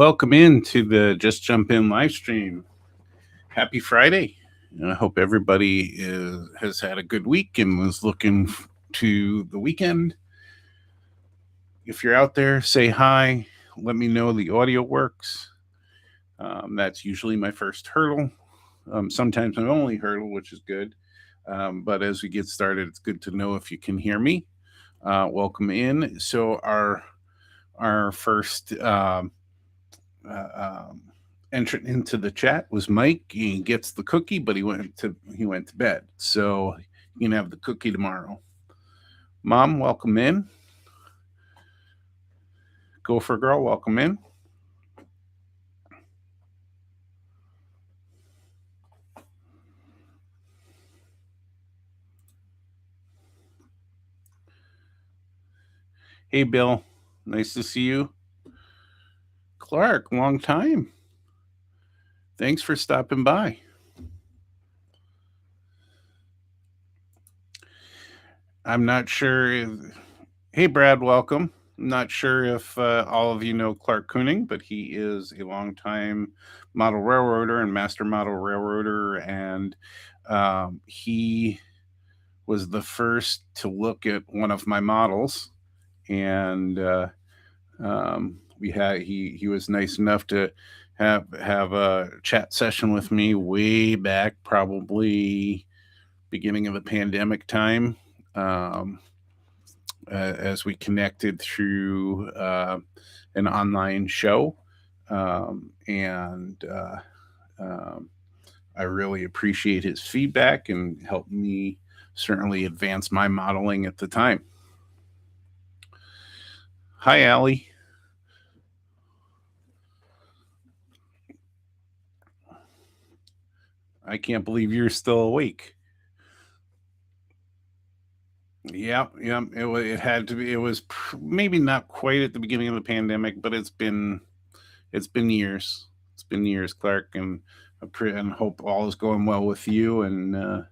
Welcome into the Just Jump In live stream. Happy Friday. I hope everybody has had a good week and was looking to the weekend. If you're out there, say hi. Let me know the audio works. That's usually my first hurdle. Sometimes my only hurdle, which is good. But as we get started, it's good to know if you can hear me. Welcome in. So our first entrant into the chat was Mike. He gets the cookie, but he went to bed. So you can have the cookie tomorrow. Mom, welcome in. Gopher Girl, welcome in. Hey, Bill. Nice to see you. Clark, long time. Thanks for stopping by. I'm not sure if... Hey, Brad, welcome. I'm not sure if all of you know Clark Kooning, but he is a longtime model railroader and master model railroader, and he was the first to look at one of my models, and he was nice enough to have a chat session with me way back, probably beginning of the pandemic time, as we connected through an online show, and I really appreciate his feedback and helped me certainly advance my modeling at the time. Hi, Allie. I can't believe you're still awake. Yeah. It had to be. It was maybe not quite at the beginning of the pandemic, but it's been years. It's been years, Clark, and hope all is going well with you. And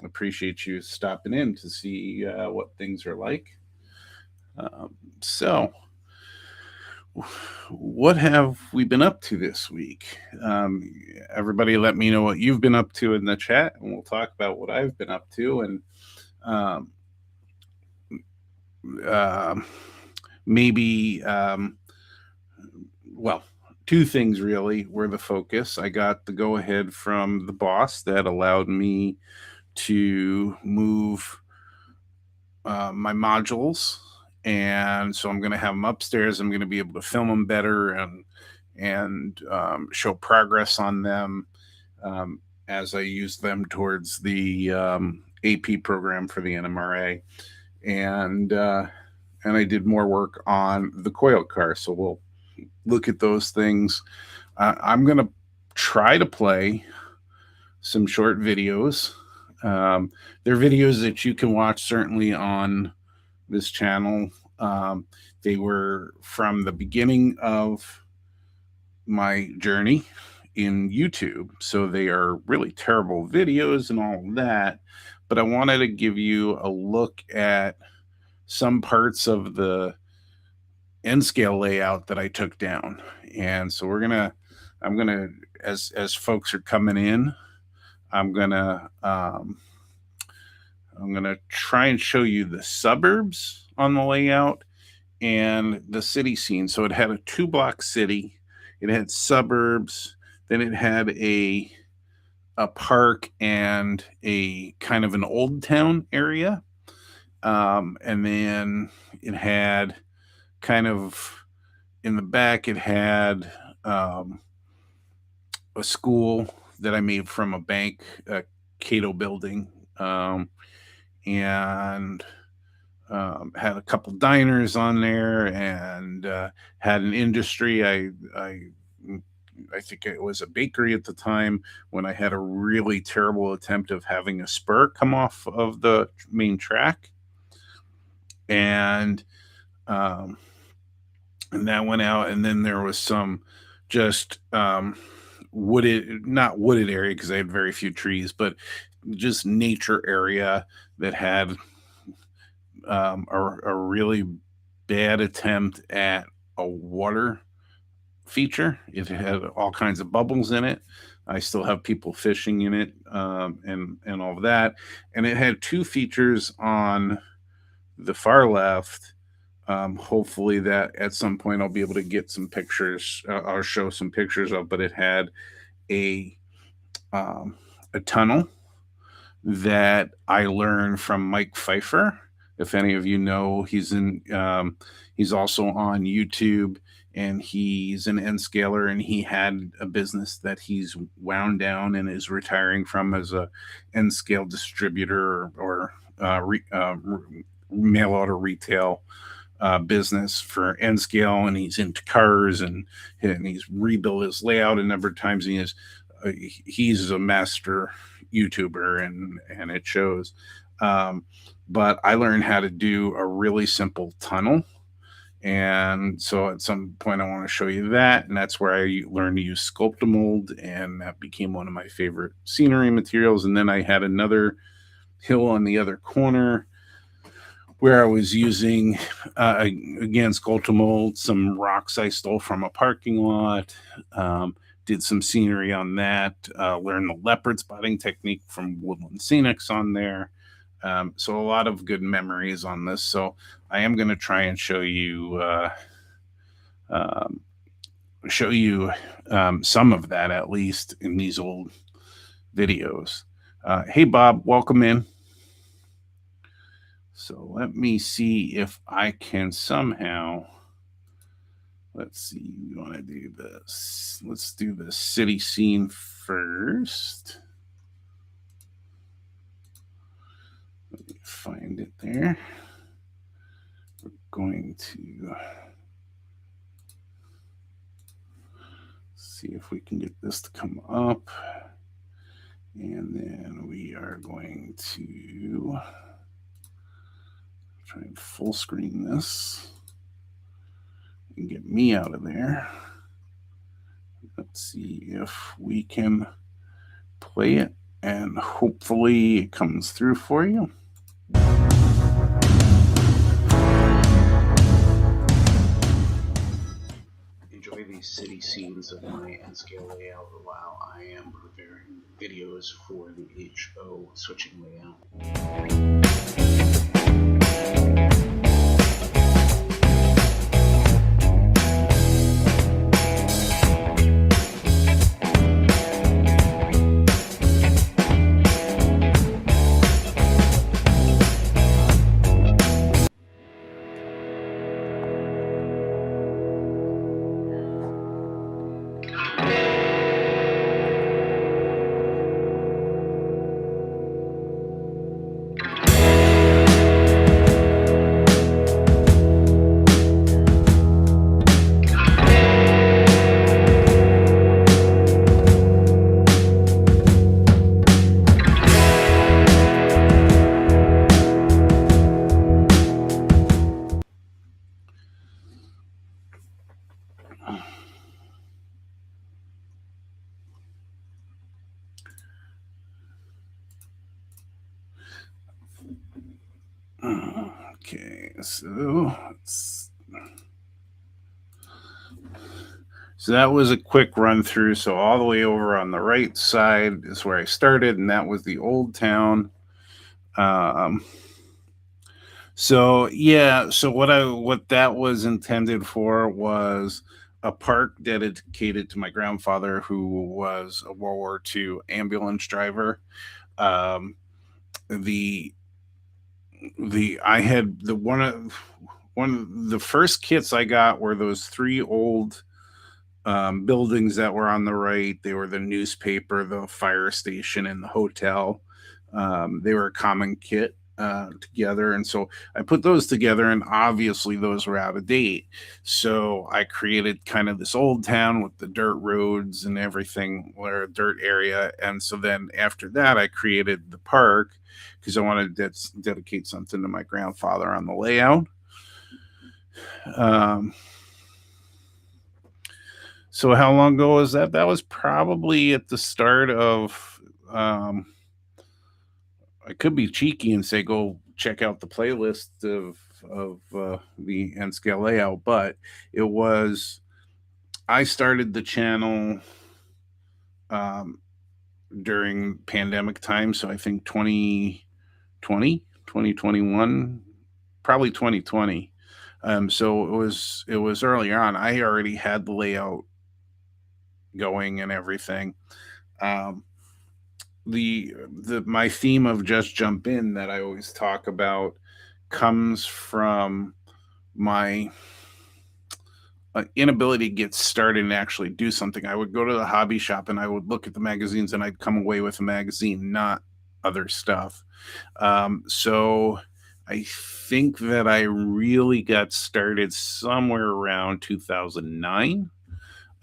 appreciate you stopping in to see what things are like. So, what have we been up to this week? Everybody let me know what you've been up to in the chat, and we'll talk about what I've been up to. And maybe, well, two things really were the focus. I got the go-ahead from the boss that allowed me to move my modules, and so I'm going to have them upstairs. I'm going to be able to film them better and show progress on them as I use them towards the AP program for the NMRA, and I did more work on the coil car. So we'll look at those things. I'm going to try to play some short videos. They're videos that you can watch certainly on this channel. They were from the beginning of my journey in YouTube, so they are really terrible videos and all of that, but I wanted to give you a look at some parts of the N scale layout that I took down. And so I'm gonna as folks are coming in, I'm gonna try and show you the suburbs on the layout and the city scene. So it had a 2-block city, it had suburbs, then it had a park and a kind of an old town area, and then it had kind of in the back, it had a school that I made from a bank, a Cato building, and had a couple diners on there, and had an industry. I think it was a bakery at the time when I had a really terrible attempt of having a spur come off of the main track, and that went out. And then there was some just not wooded area because I had very few trees, but just nature area that had a really bad attempt at a water feature. It had all kinds of bubbles in it. I still have people fishing in it, and all of that. And it had two features on the far left. Hopefully, that at some point I'll be able to get some pictures. I'll show some pictures of. But it had a um, a tunnel that I learned from Mike Pfeiffer. If any of you know, he's also on YouTube, and he's an N scaler, and he had a business that he's wound down and is retiring from as a N scale distributor or mail order retail business for N scale, and he's into cars, and he's rebuilt his layout a number of times. And he's a master YouTuber, and it shows. But I learned how to do a really simple tunnel. And so at some point I want to show you that. And that's where I learned to use Sculptamold, and that became one of my favorite scenery materials. And then I had another hill on the other corner where I was using, again, Sculptamold, some rocks I stole from a parking lot. Did some scenery on that, learned the leopard spotting technique from Woodland Scenics on there. So a lot of good memories on this. So I am going to try and show you some of that, at least in these old videos. Hey, Bob, welcome in. So let me see if I can somehow... Let's see, we want to do this. Let's do the city scene first. Let me find it there. We're going to see if we can get this to come up. And then we are going to try and full screen this and get me out of there. Let's see if we can play it, and hopefully it comes through for you. Enjoy these city scenes of my N-scale layout while I am preparing videos for the HO switching layout. Okay, so that was a quick run through. So all the way over on the right side is where I started, and that was the old town. So yeah, so what that was intended for was a park dedicated to my grandfather, who was a World War II ambulance driver. I had one of the first kits I got were those three old buildings that were on the right. They were the newspaper, the fire station, and the hotel. They were a common kit together, and so I put those together, and obviously those were out of date. So I created kind of this old town with the dirt roads and everything, or a dirt area. And so then after that, I created the park because I wanted to dedicate something to my grandfather on the layout. So how long ago was that? That was probably at the start of, I could be cheeky and say, go check out the playlist of the N-scale layout, but it was I started the channel during pandemic time, so I think 2020, 2021, probably 2020. So it was earlier on. I already had the layout going and everything. Um, the my theme of just jump in that I always talk about comes from my inability to get started and actually do something. I would go to the hobby shop and I would look at the magazines and I'd come away with a magazine, not other stuff. So I think that I really got started somewhere around 2009.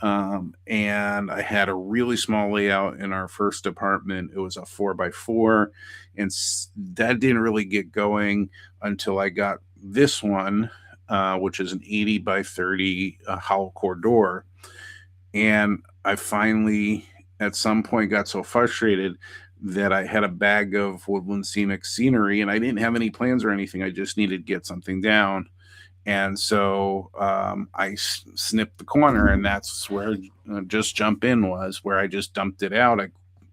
And I had a really small layout in our first apartment. It was a 4x4, and that didn't really get going until I got this one, which is an 80 by 30 hollow core door. And I finally, at some point, got so frustrated that I had a bag of woodland scenic scenery, and I didn't have any plans or anything. I just needed to get something down. And so I snipped the corner, and that's where just jump in was, where I just dumped it out. I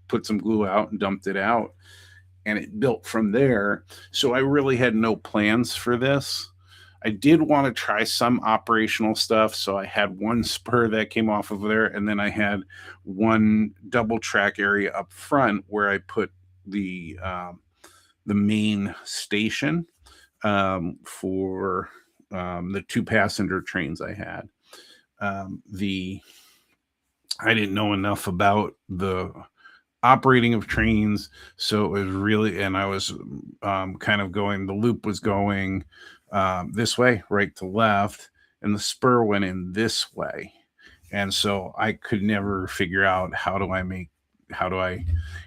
put some glue out and dumped it out, and it built from there. So I really had no plans for this. I did want to try some operational stuff. So I had one spur that came off of there, and then I had one double track area up front where I put the main station for the 2 passenger trains I had. I didn't know enough about the operating of trains, so it was really, and I was kind of going, the loop was going this way, right to left, and the spur went in this way. And so I could never figure out how do I,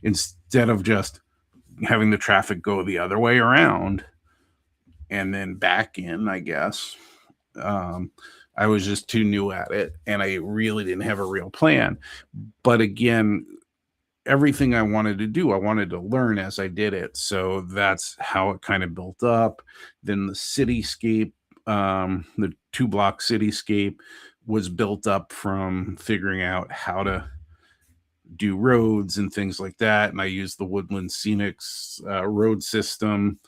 instead of just having the traffic go the other way around and then back in, I guess. I was just too new at it, and I really didn't have a real plan. But again, everything I wanted to do, I wanted to learn as I did it. So that's how it kind of built up. Then the cityscape, the 2 block cityscape was built up from figuring out how to do roads and things like that. And I used the Woodland Scenics road system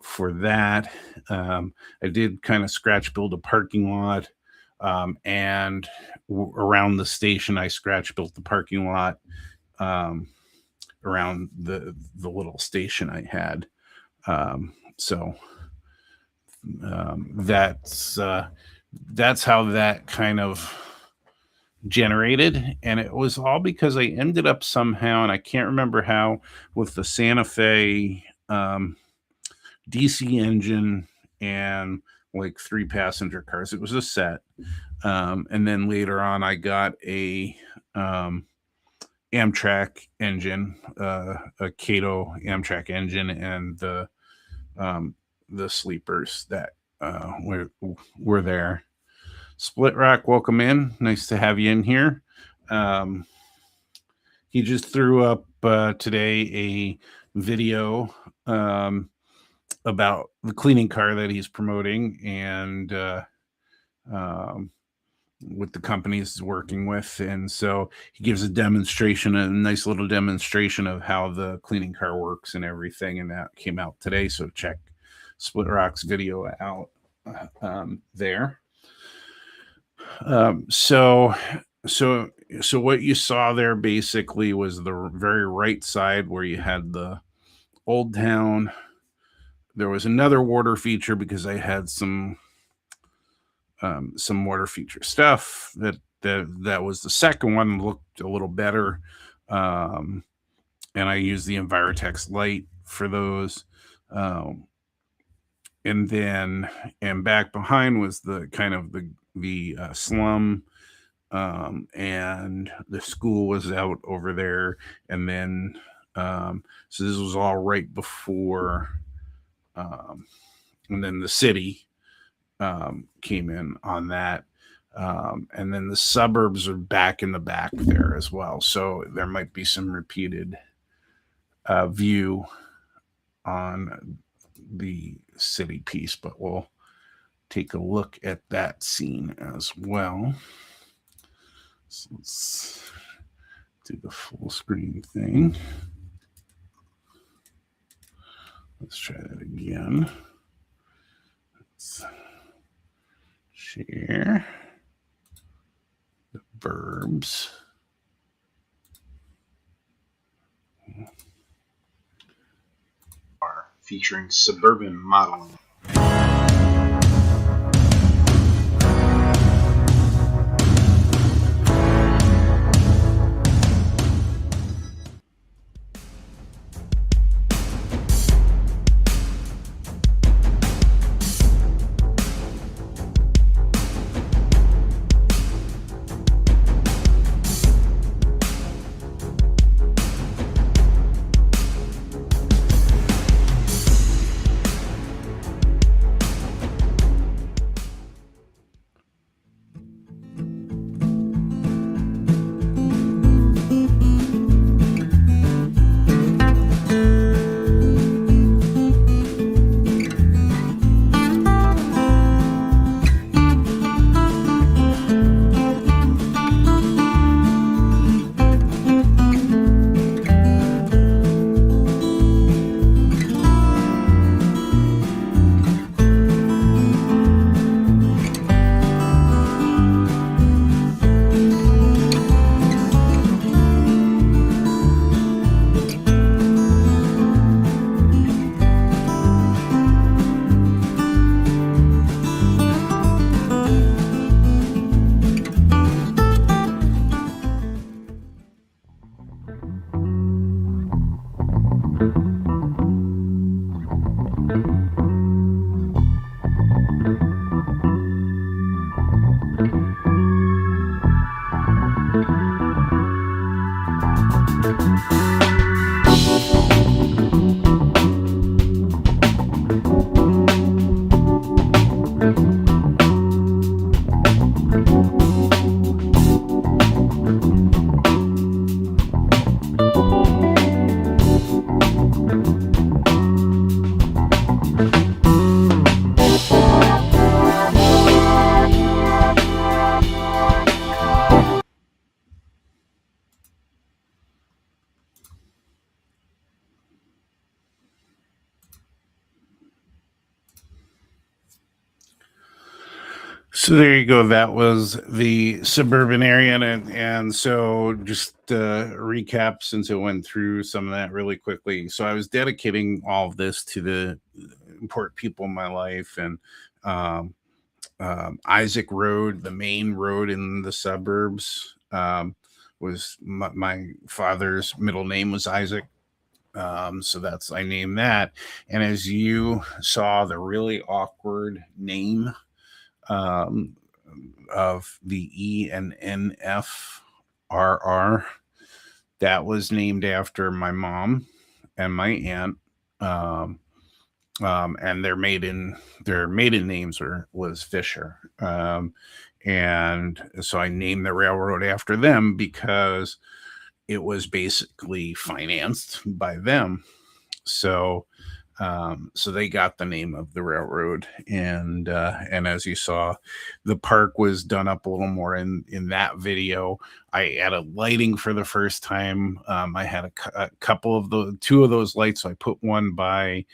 for that. I did kind of scratch build a parking lot. And around the station, I scratch built the parking lot around the little station I had. So that's how that kind of generated, and it was all because I ended up somehow, and I can't remember how, with the Santa Fe DC engine and like 3 passenger cars. It was a set. And then later on, I got a Amtrak engine, a Cato Amtrak engine, and the sleepers that were there. Split Rock, welcome in. Nice to have you in here. He just threw up today a video about the cleaning car that he's promoting, and with the companies he's working with. And so he gives a demonstration, a nice little demonstration of how the cleaning car works and everything. And that came out today. So check Split Rock's video out there. So what you saw there basically was the very right side where you had the Old Town. There was another water feature because I had some water feature stuff that was the second one, looked a little better. And I used the Envirotex light for those. And then, and back behind was the kind of the slum, and the school was out over there. And then, so this was all right before, and then the city came in on that. And then the suburbs are back in the back there as well. So there might be some repeated view on the city piece, but we'll take a look at that scene as well. So let's do the full screen thing. Let's try that again. Let's share the verbs. Featuring suburban modeling. So there you go. That was the suburban area, and so just recap, since it went through some of that really quickly. So I was dedicating all of this to the important people in my life, and Isaac Road, the main road in the suburbs, was my father's middle name was Isaac. So that's, I named that. And as you saw, the really awkward name of the ENNFRR, that was named after my mom and my aunt. And their maiden names was Fisher. And so I named the railroad after them because it was basically financed by them. So they got the name of the railroad, and as you saw, the park was done up a little more in that video. I added lighting for the first time. I had a couple of two of those lights. So I put one by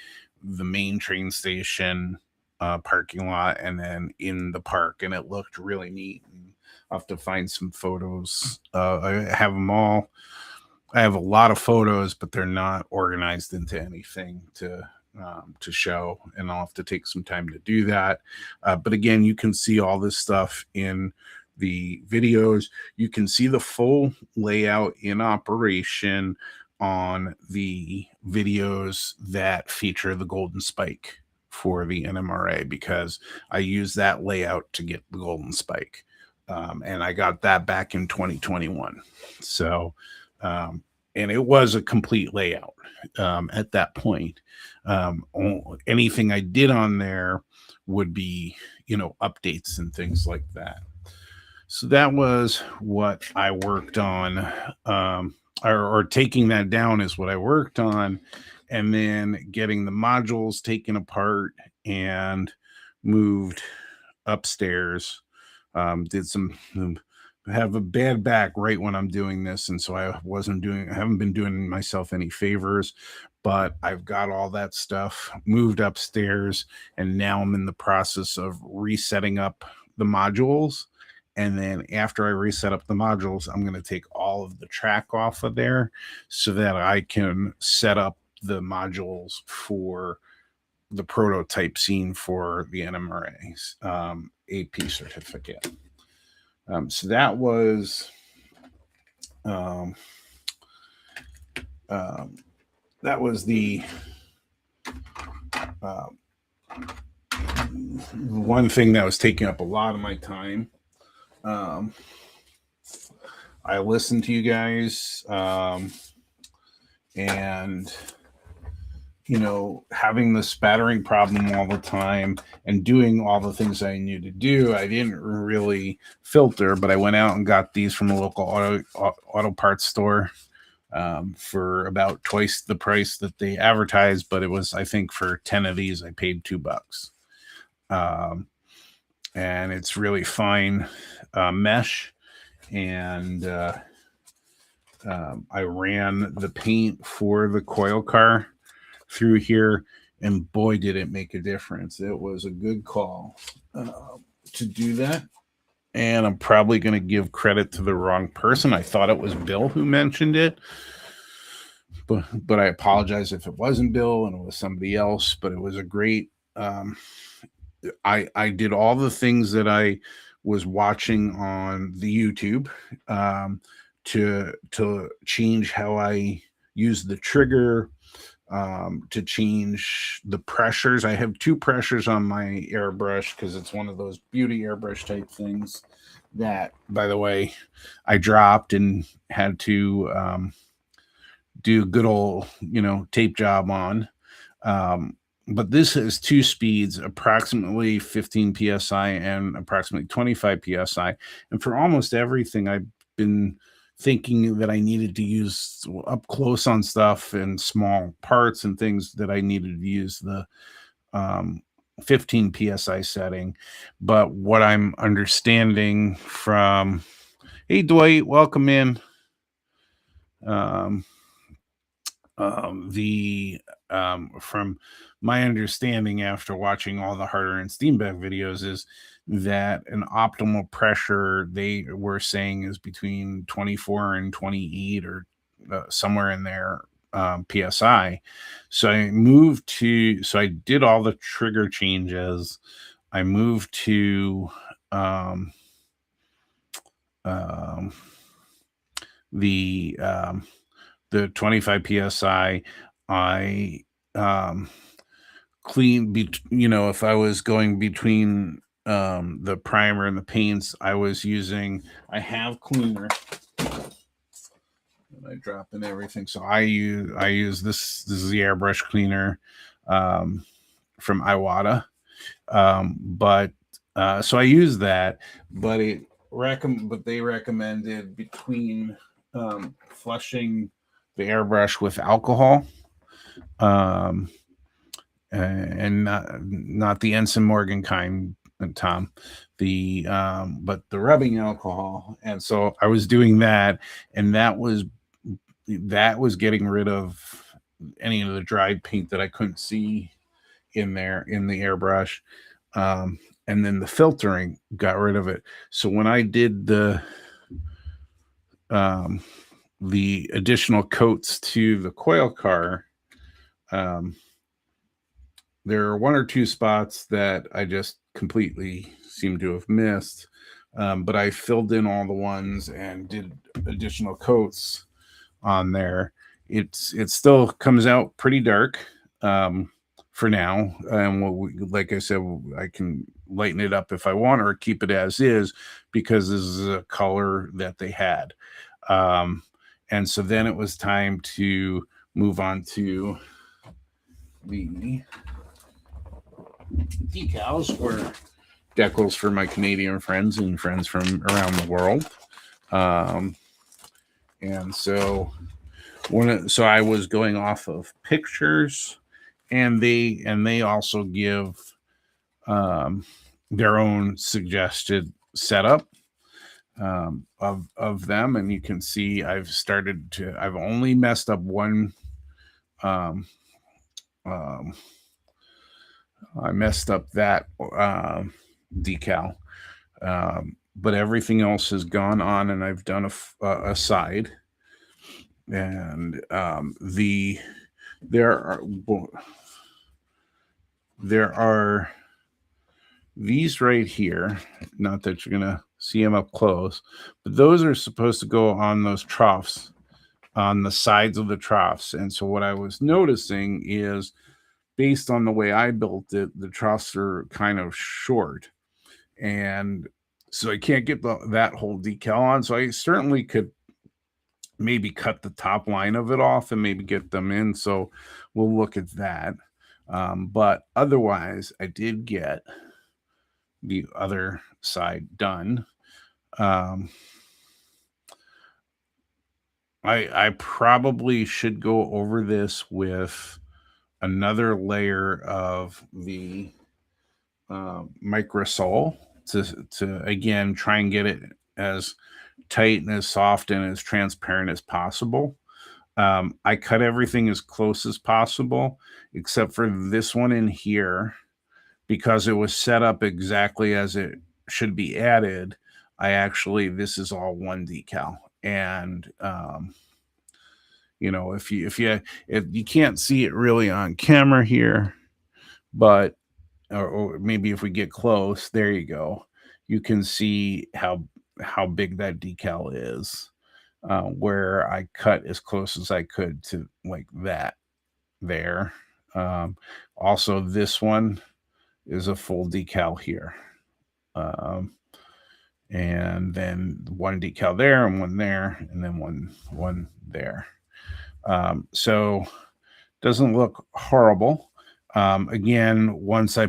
the main train station parking lot, and then in the park, and it looked really neat. And I'll have to find some photos. I have them all. I have a lot of photos, but they're not organized into anything to show, and I'll have to take some time to do that. But again, you can see all this stuff in the videos. You can see the full layout in operation on the videos that feature the golden spike for the NMRA, because I use that layout to get the golden spike. And I got that back in 2021. So, and it was a complete layout at that point. Anything I did on there would be, updates and things like that. So that was what I worked on, or taking that down is what I worked on, and then getting the modules taken apart and moved upstairs. Did some have a bad back right when I'm doing this, and so I haven't been doing myself any favors, but I've got all that stuff moved upstairs, and now I'm in the process of resetting up the modules. And then after I reset up the modules, I'm going to take all of the track off of there so that I can set up the modules for the prototype scene for the NMRA's AP certificate. So that was the one thing that was taking up a lot of my time. I listened to you guys, and having the spattering problem all the time and doing all the things I needed to do, I didn't really filter, but I went out and got these from a local auto parts store for about twice the price that they advertised, but it was, I think, for 10 of these, I paid $2. And it's really fine mesh, and I ran the paint for the coil car through here, and boy, did it make a difference. It was a good call to do that. And I'm probably going to give credit to the wrong person. I thought it was Bill who mentioned it, but I apologize if it wasn't Bill and it was somebody else. But it was a great. I did all the things that I was watching on the YouTube to change how I use the trigger, to change the pressures. I have 2 pressures on my airbrush because it's one of those beauty airbrush type things that, by the way, I dropped and had to do good old, tape job on. But this has 2 speeds, approximately 15 psi and approximately 25 psi. And for almost everything, I've been thinking that I needed to use up close on stuff and small parts and things that I needed to use the 15 psi setting. But what I'm understanding from, hey Dwight, welcome in. From my understanding after watching all the Harder and Steenbeck videos is that an optimal pressure they were saying is between 24 and 28 or somewhere in there psi. So I did all the trigger changes. I moved to the 25 psi. I clean, if I was going between the primer and the paints, I have cleaner. I drop in everything. So I use this is the airbrush cleaner from Iwata. So I use that, but they recommended between flushing the airbrush with alcohol, and not the Ensign Morgan kind, Tom, but the rubbing alcohol. And so I was doing that, and that was getting rid of any of the dried paint that I couldn't see in there in the airbrush. And then the filtering got rid of it. So when I did the additional coats to the coil car, there are 1 or 2 spots that I just completely seem to have missed. But I filled in all the ones and did additional coats on there. It still comes out pretty dark for now. And like I said, I can lighten it up if I want or keep it as is because this is a color that they had. And so then it was time to move on to the decals or decals for my Canadian friends and friends from around the world. And so I was going off of pictures, and they also give their own suggested setup. of them, and you can see I've only messed up one. Um, um, I messed up that decal, but everything else has gone on, and I've done a side, and there are there are these right here. Not that you're gonna see them up close, but those are supposed to go on those troughs, on the sides of the troughs. And so what I was noticing is, based on the way I built it, the troughs are kind of short, and so I can't get that whole decal on. So I certainly could maybe cut the top line of it off and maybe get them in. So we'll look at that. But otherwise, I did get the other side done. I probably should go over this with another layer of the microsole to again try and get it as tight and as soft and as transparent as possible. I cut everything as close as possible, except for this one in here, because it was set up exactly as it should be added. This is all one decal. And, if you can't see it really on camera here, but, or maybe if we get close, there you go. You can see how big that decal is, where I cut as close as I could to like that there. Also, this one is a full decal here. And then one decal there and one there, and then one there. So doesn't look horrible. Again, once I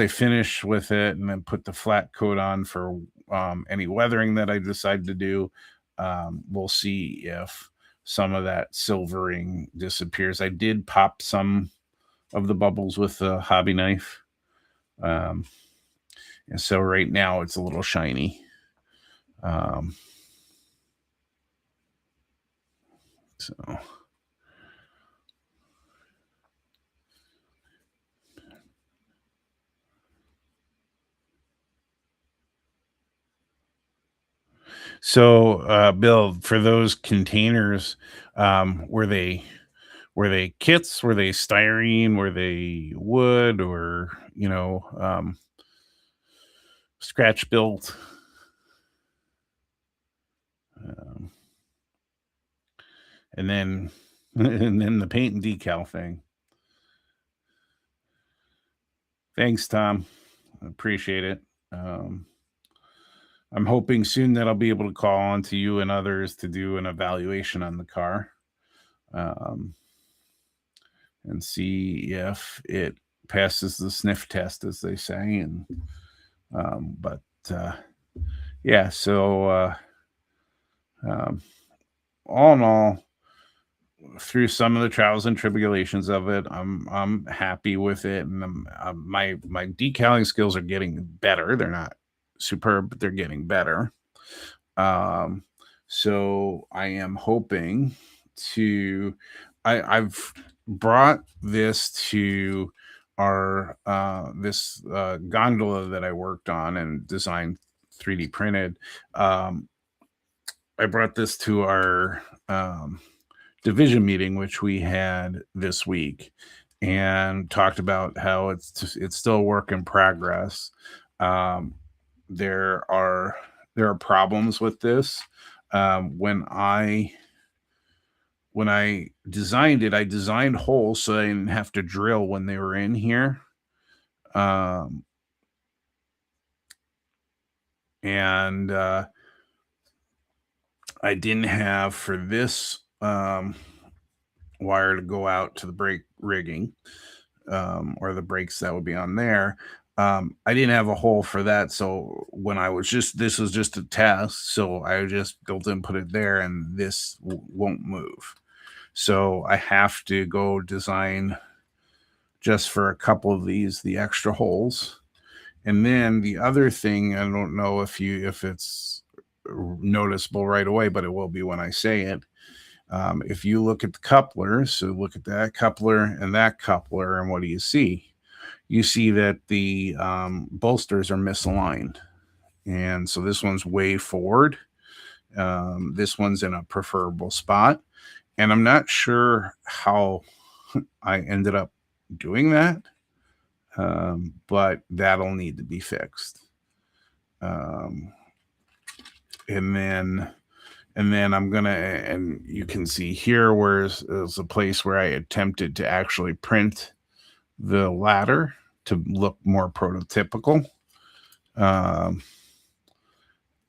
finish with it and then put the flat coat on for any weathering that I decide to do, we'll see if some of that silvering disappears. I did pop some of the bubbles with the hobby knife. And so right now it's a little shiny. So, Bill, for those containers, were they kits? Were they styrene? Were they wood? Or scratch built? And then the paint and decal thing. Thanks, Tom. I appreciate it. I'm hoping soon that I'll be able to call on to you and others to do an evaluation on the car, and see if it passes the sniff test, as they say. And yeah, so all in all, through some of the trials and tribulations of it, I'm happy with it, and my decaling skills are getting better. They're not superb, but they're getting better. So I am hoping to. I've brought this to our this gondola that I worked on and designed, 3D printed. I brought this to our division meeting, which we had this week, and talked about how it's still a work in progress. There are problems with this. When I designed it, I designed holes so I didn't have to drill when they were in here. And I didn't have for this wire to go out to the brake rigging, or the brakes that would be on there. I didn't have a hole for that. So when this was just a test. So I just built and put it there, and this won't move. So I have to go design just for a couple of these, the extra holes. And then the other thing, I don't know if it's noticeable right away, but it will be when I say it. If you look at the couplers, so look at that coupler, and what do you see? You see that the bolsters are misaligned. And so this one's way forward. This one's in a preferable spot. And I'm not sure how I ended up doing that, but that'll need to be fixed. And then I'm gonna, and you can see here where there's a place where I attempted to actually print the ladder to look more prototypical.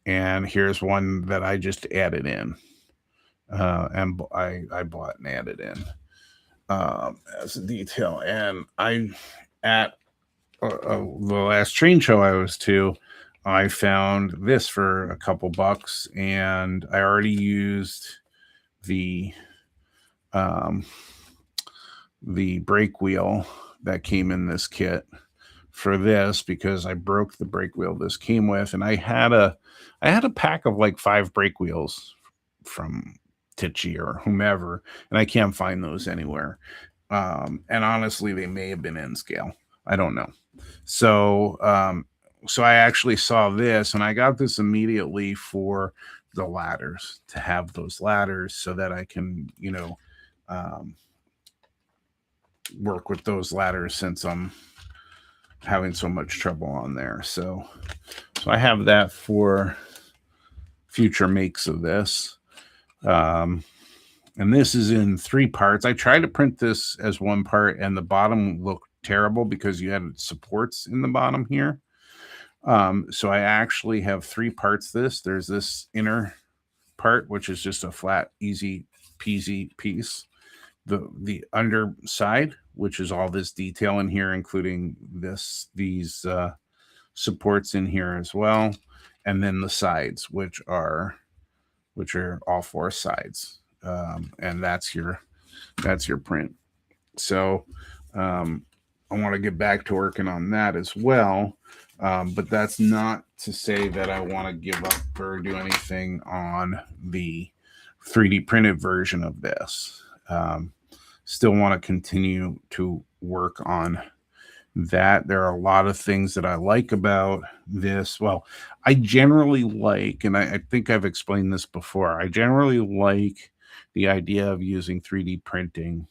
And here's one that I just added in, and I bought and added in as a detail. And at the last train show I was to, I found this for a couple bucks, and I already used the brake wheel that came in this kit for this, because I broke the brake wheel this came with, and I had a pack of like 5 brake wheels from Tichy or whomever, and I can't find those anywhere. And honestly, they may have been in scale. I don't know. So I actually saw this, and I got this immediately for the ladders, to have those ladders so that I can, work with those ladders, since I'm having so much trouble on there. So I have that for future makes of this. And this is in 3 parts. I tried to print this as 1 part, and the bottom looked terrible because you had supports in the bottom here. So I actually have 3 parts this. There's this inner part, which is just a flat, easy peasy piece. The underside, which is all this detail in here, including these supports in here as well. And then the sides, which are all 4 sides. And that's your print. So I want to get back to working on that as well. But that's not to say that I want to give up or do anything on the 3D printed version of this. Still want to continue to work on that. There are a lot of things that I like about this. Well, I generally like, and I think I've explained this before, I generally like the idea of using 3D printing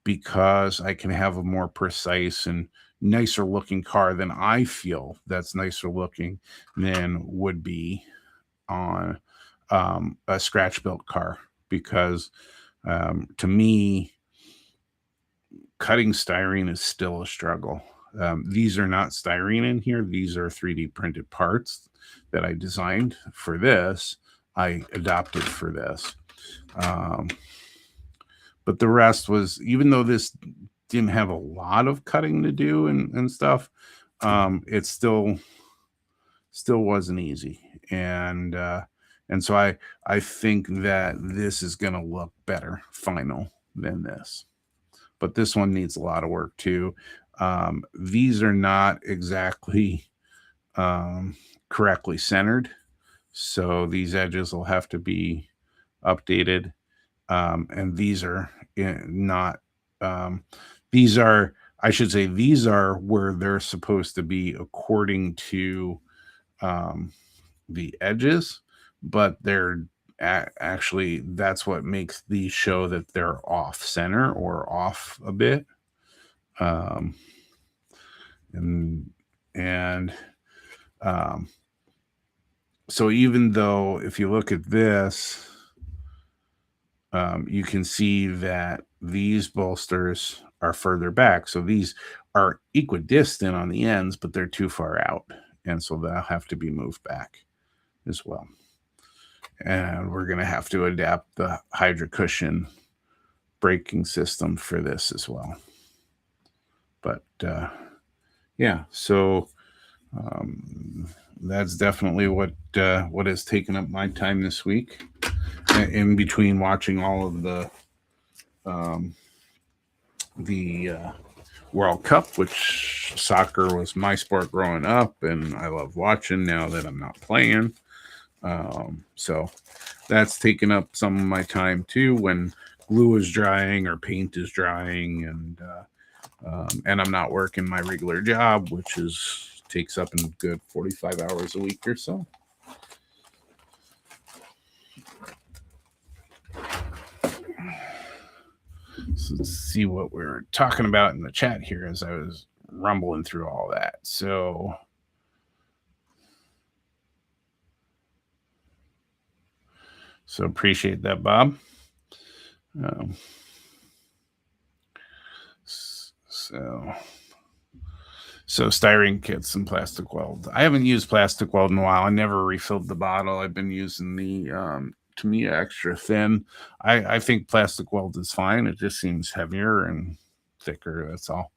because I can have a more precise and nicer looking car than I feel that's nicer looking than would be on a scratch built car. Because to me, cutting styrene is still a struggle. These are not styrene in here. These are 3D printed parts that I designed for this. I adopted for this. But the rest was, even though this didn't have a lot of cutting to do and stuff, it still wasn't easy. And so I think that this is going to look better final than this. But this one needs a lot of work too. These are not exactly correctly centered, so these edges will have to be updated. And these are not, these are where they're supposed to be according to the edges, but they're actually, that's what makes these show that they're off center or off a bit. So even though, if you look at this, you can see that these bolsters are further back. So these are equidistant on the ends, but they're too far out. And so they'll have to be moved back as well. And we're going to have to adapt the Hydra cushion braking system for this as well. But yeah, so that's definitely what has taken up my time this week, in between watching all of the World Cup, which soccer was my sport growing up, and I love watching now that I'm not playing. So that's taken up some of my time too when glue is drying or paint is drying, and I'm not working my regular job, which takes up a good 45 hours a week or so. So let's see what we're talking about in the chat here as I was rumbling through all that. So appreciate that, Bob. So styrene kits and plastic weld. I haven't used plastic weld in a while. I never refilled the bottle. I've been using the Tamiya extra thin. I think plastic weld is fine. It just seems heavier and thicker. That's all.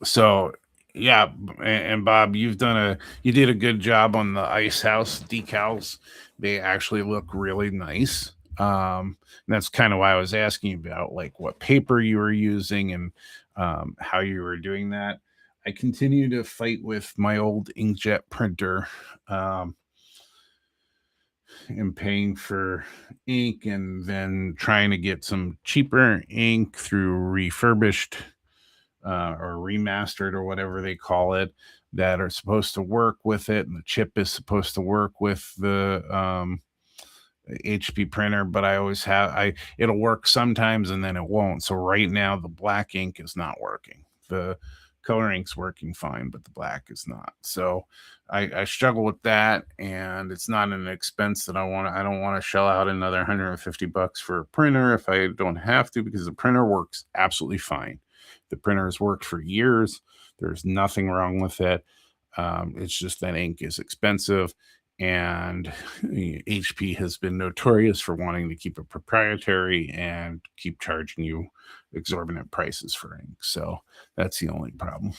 So yeah, and Bob, you did a good job on the Ice House decals. They actually look really nice. And that's kind of why I was asking you about like what paper you were using and how you were doing that. I continue to fight with my old inkjet printer and paying for ink and then trying to get some cheaper ink through refurbished or remastered or whatever they call it that are supposed to work with it. And the chip is supposed to work with the HP printer, but it'll work sometimes and then it won't. So right now the black ink is not working. The color ink's working fine, but the black is not. So I struggle with that, and it's not an expense that I don't want to shell out another $150 for a printer if I don't have to, because the printer works absolutely fine. The printer has worked for years. There's nothing wrong with it. It's just that ink is expensive, and HP has been notorious for wanting to keep it proprietary and keep charging you exorbitant prices for ink. So that's the only problem.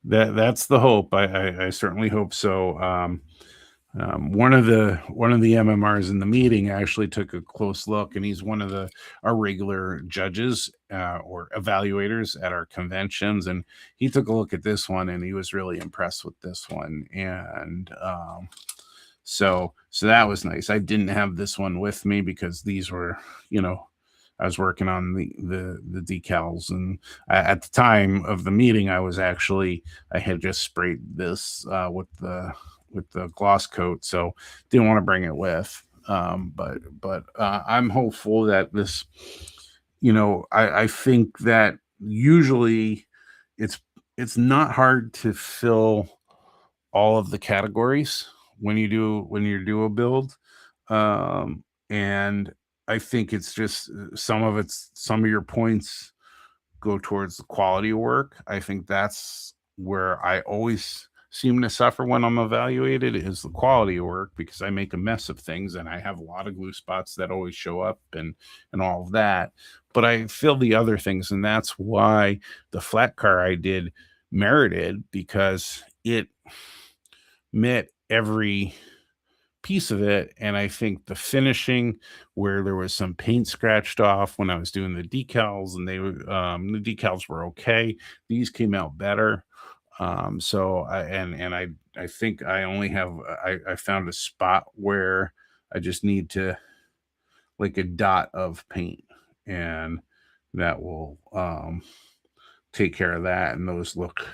That's the hope. I certainly hope so. One of the MMRs in the meeting actually took a close look, and he's one of our regular judges or evaluators at our conventions, and he took a look at this one, and he was really impressed with this one, and so that was nice. I didn't have this one with me because these were, I was working on the decals, and at the time of the meeting, I had just sprayed this with the gloss coat, so didn't want to bring it with. But I'm hopeful that this, I think that usually it's not hard to fill all of the categories when you do a build, and I think it's just some of your points go towards the quality of work. I think that's where I always seem to suffer when I'm evaluated, is the quality of work, because I make a mess of things and I have a lot of glue spots that always show up and all of that. But I feel the other things, and that's why the flat car I did merited, because it met every piece of it. And I think the finishing, where there was some paint scratched off when I was doing the decals, and the decals were okay, these came out better. So I think I only have I found a spot where I just need to, like, a dot of paint, and that will take care of that, and those look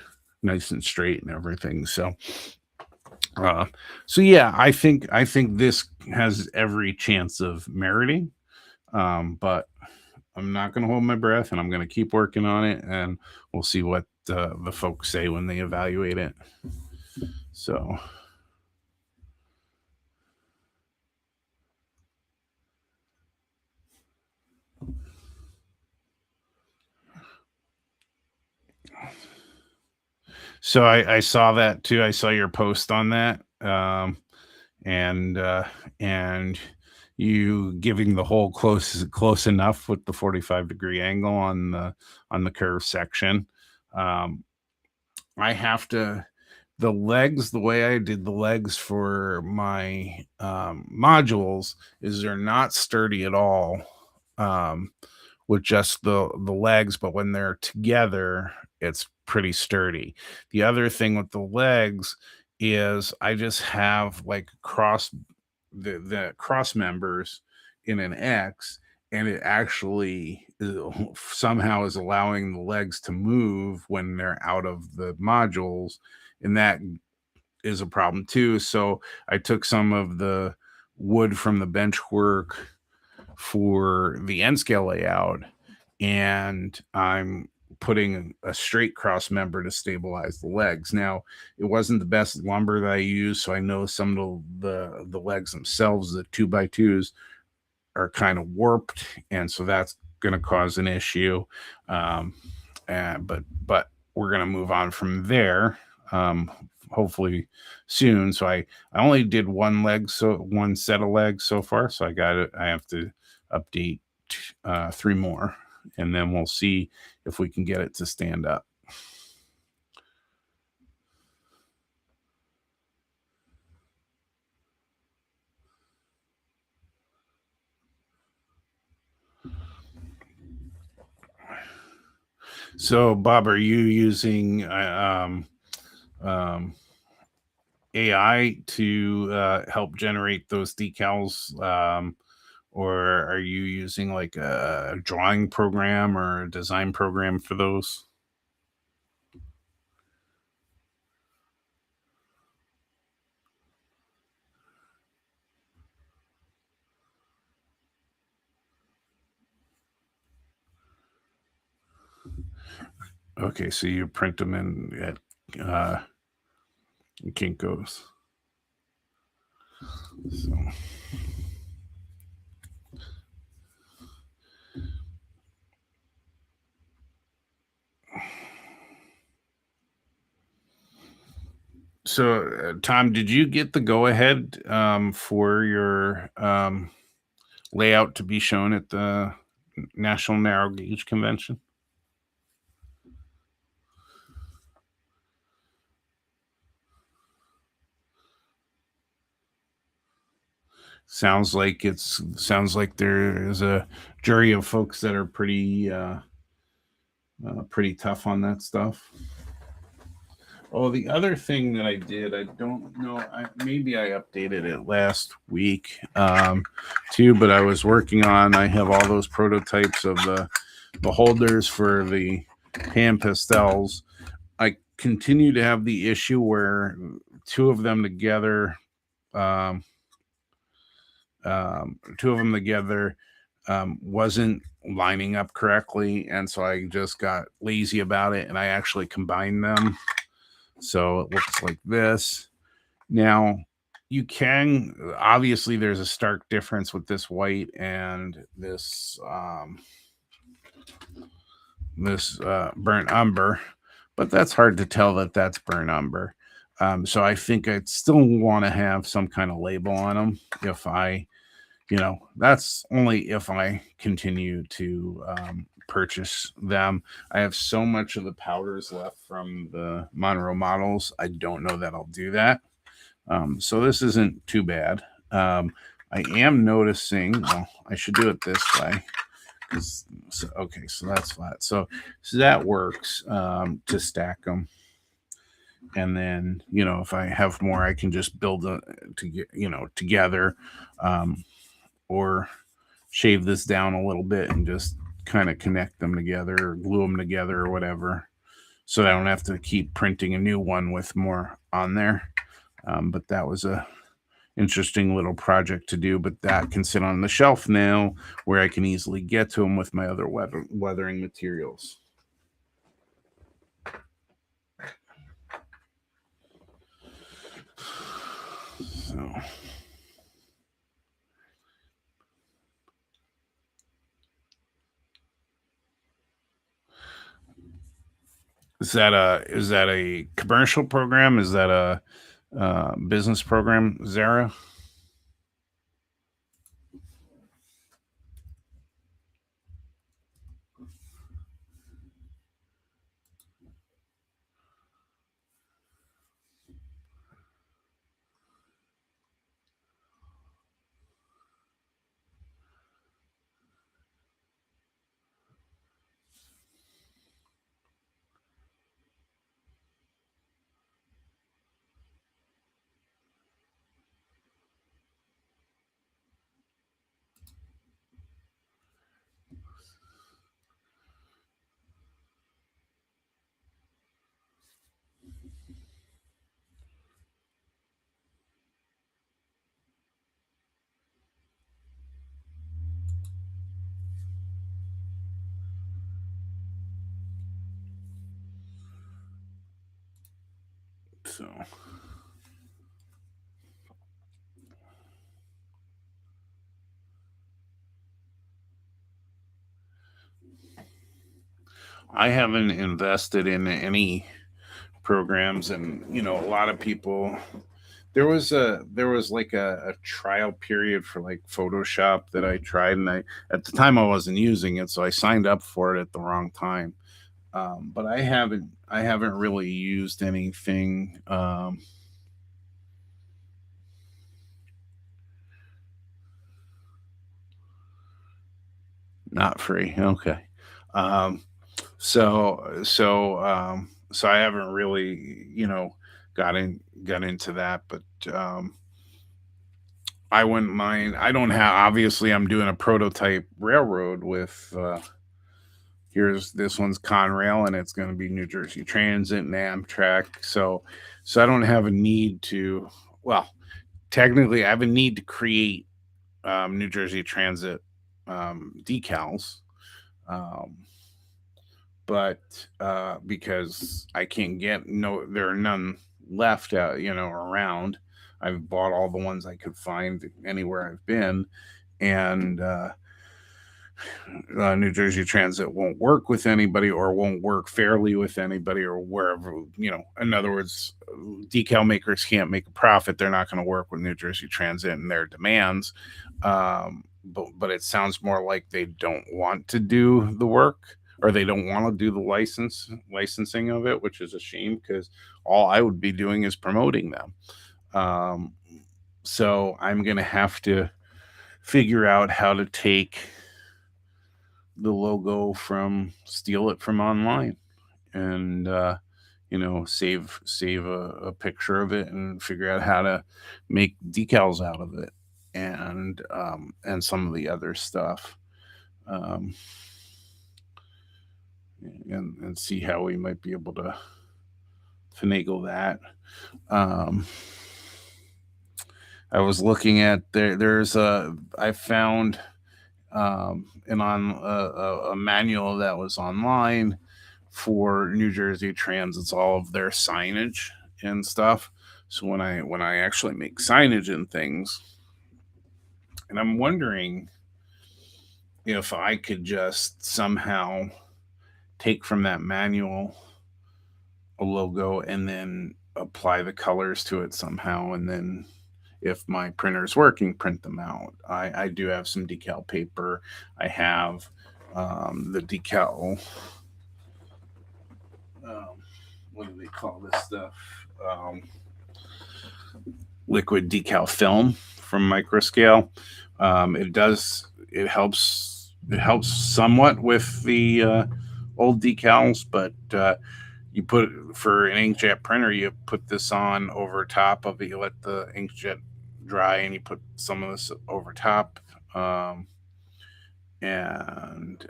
nice and straight and everything. So yeah, I think this has every chance of meriting, but I'm not going to hold my breath, and I'm going to keep working on it, and we'll see what the folks say when they evaluate it. So I saw that too. I saw your post on that, and you giving the hole close enough with the 45-degree angle on the curve section. I have to the legs, the way I did the legs for my modules is they're not sturdy at all. Um, with just the legs, but when they're together, it's pretty sturdy. The other thing with the legs is I just have like the cross members in an X, and it actually somehow is allowing the legs to move when they're out of the modules, and that is a problem too. So I took some of the wood from the bench work for the N scale layout, and I'm putting a straight cross member to stabilize the legs. Now, it wasn't the best lumber that I used, so I know some of the legs themselves, the 2x2s, are kind of warped, and so that's going to cause an issue. Um, but we're going to move on from there. Hopefully soon. So I only did one set of legs so far. So I have to update 3 more, and then we'll see if we can get it to stand up. So, Bob, are you using AI to help generate those decals? Or are you using like a drawing program or a design program for those? Okay, so you print them in at Kinko's. So. So, Tom, did you get the go ahead for your layout to be shown at the National Narrow Gauge Convention? Sounds like there is a jury of folks that are pretty tough on that stuff. Oh, the other thing that I did, I don't know, maybe I updated it last week too, but I was working on, I have all those prototypes of the holders for the pan pastels. I continue to have the issue where two of them together, um, wasn't lining up correctly, and so I just got lazy about it, and I actually combined them. So it looks like this. Now, you can obviously there's a stark difference with this white and this burnt umber, but that's hard to tell that that's burnt umber. So I think I'd still want to have some kind of label on them if I, that's only if I continue to purchase them. I have so much of the powders left from the Monroe models. I don't know that I'll do that. So this isn't too bad. I am noticing, well, I should do it this way. Okay, so that's flat. So that works to stack them. And then, if I have more, I can just build together, or shave this down a little bit and just kind of connect them together or glue them together or whatever, so I don't have to keep printing a new one with more on there. But that was a interesting little project to do, but that can sit on the shelf now where I can easily get to them with my other weathering materials. So is that a commercial program? Is that a business program, Zara? So I haven't invested in any programs, and a lot of people. There was like a trial period for like Photoshop that I tried, and I at the time I wasn't using it, so I signed up for it at the wrong time. But I haven't really used anything. Not free. Okay. Um, so I haven't really got into that, but I wouldn't mind. I don't have. Obviously, I'm doing a prototype railroad with. Here's this one's Conrail, and it's going to be New Jersey Transit and Amtrak. So I don't have a need to. Well, technically, I have a need to create New Jersey Transit decals. Um, but because I can't get no, there are none left out, around. I've bought all the ones I could find anywhere I've been, and New Jersey Transit won't work with anybody, or won't work fairly with anybody, or wherever. In other words, decal makers can't make a profit. They're not going to work with New Jersey Transit and their demands. But it sounds more like they don't want to do the work, or they don't want to do the licensing of it, which is a shame, because all I would be doing is promoting them. Um, so I'm going to have to figure out how to take the logo from steal it from online, and save a picture of it and figure out how to make decals out of it, and some of the other stuff, um, and see how we might be able to finagle that. um, I was looking at I found a manual that was online for New Jersey Transit's all of their signage and stuff. So when I actually make signage and things, and I'm wondering if I could just somehow take from that manual a logo and then apply the colors to it somehow, and then if my printer's working, print them out. I do have some decal paper. I have the decal. Um, what do they call this stuff? Um, Liquid decal film from Microscale. It does. It helps. It helps somewhat with the old decals, but you put for an inkjet printer, you put this on over top of it. You let the inkjet dry, and you put some of this over top, and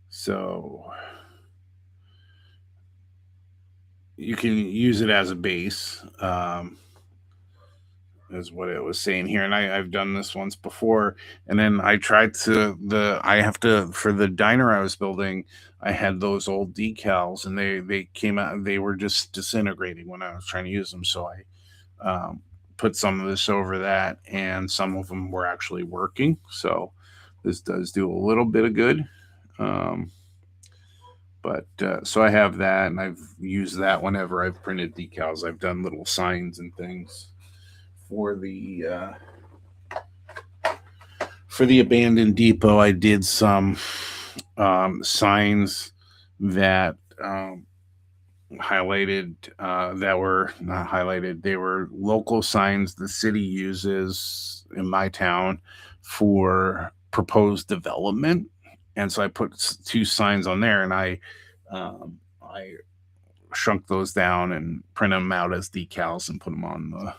so you can use it as a base. Is what it was saying here, and I've done this once before, and then I tried to the I have to for the diner I was building. I had those old decals, and they came out. They were just disintegrating when I was trying to use them, so I put some of this over that, and some of them were actually working. So this does do a little bit of good. Um, but so I have that, and I've used that whenever I've printed decals. I've done little signs and things for the abandoned depot. I did some signs that highlighted, that were not highlighted. They were local signs the city uses in my town for proposed development, and so I put two signs on there, and I shrunk those down and print them out as decals and put them on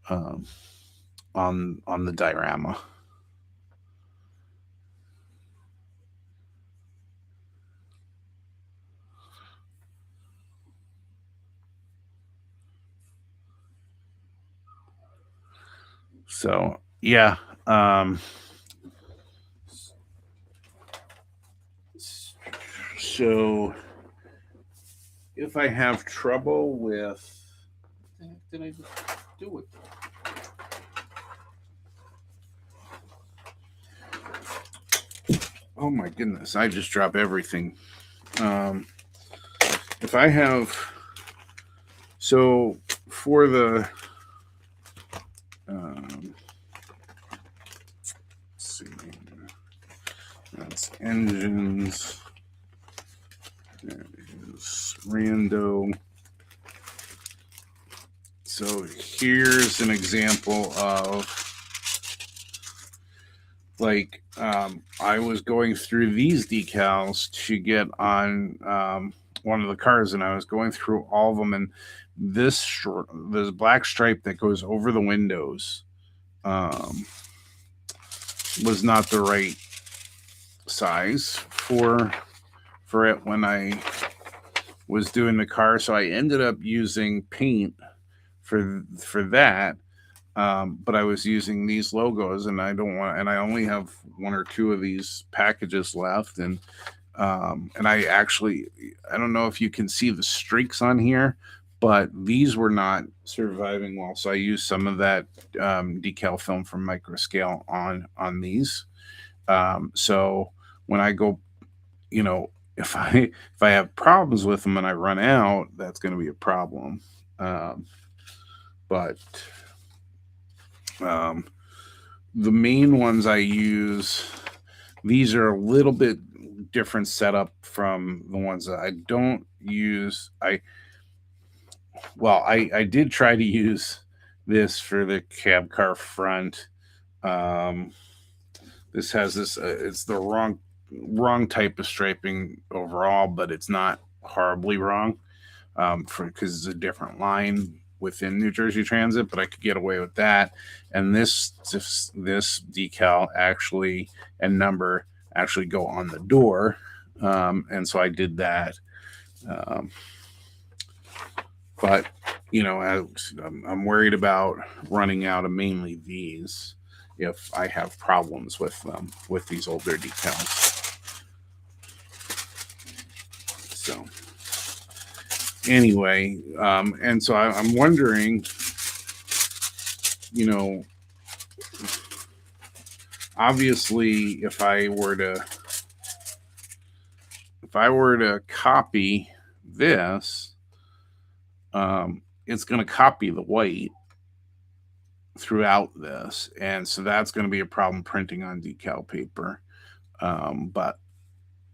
um, on the diorama. So yeah, so if I have trouble with, what the heck did I do with it? Oh my goodness, I just drop everything. If I have, so for the, let's see, that's engines, there is rando. So here's an example of, like, I was going through these decals to get on one of the cars, and I was going through all of them, and this black stripe that goes over the windows was not the right size for it when I was doing the car, so I ended up using paint for that. But I was using these logos, and I only have one or two of these packages left, and I actually, I don't know if you can see the streaks on here, but these were not surviving well, so I used some of that decal film from Microscale on these. So when I go, if I have problems with them and I run out, that's going to be a problem. But the main ones I use, these are a little bit different setup from the ones that I don't use. I did try to use this for the cab car front. This has this, it's the wrong type of striping overall, but it's not horribly wrong, because it's a different line within New Jersey Transit, but I could get away with that. And this decal actually and number actually go on the door, and so I did that. But I'm worried about running out of mainly these if I have problems with them with these older decals. So anyway, and so I'm wondering, obviously, if I were to copy this, it's going to copy the white throughout this, and so that's going to be a problem printing on decal paper. But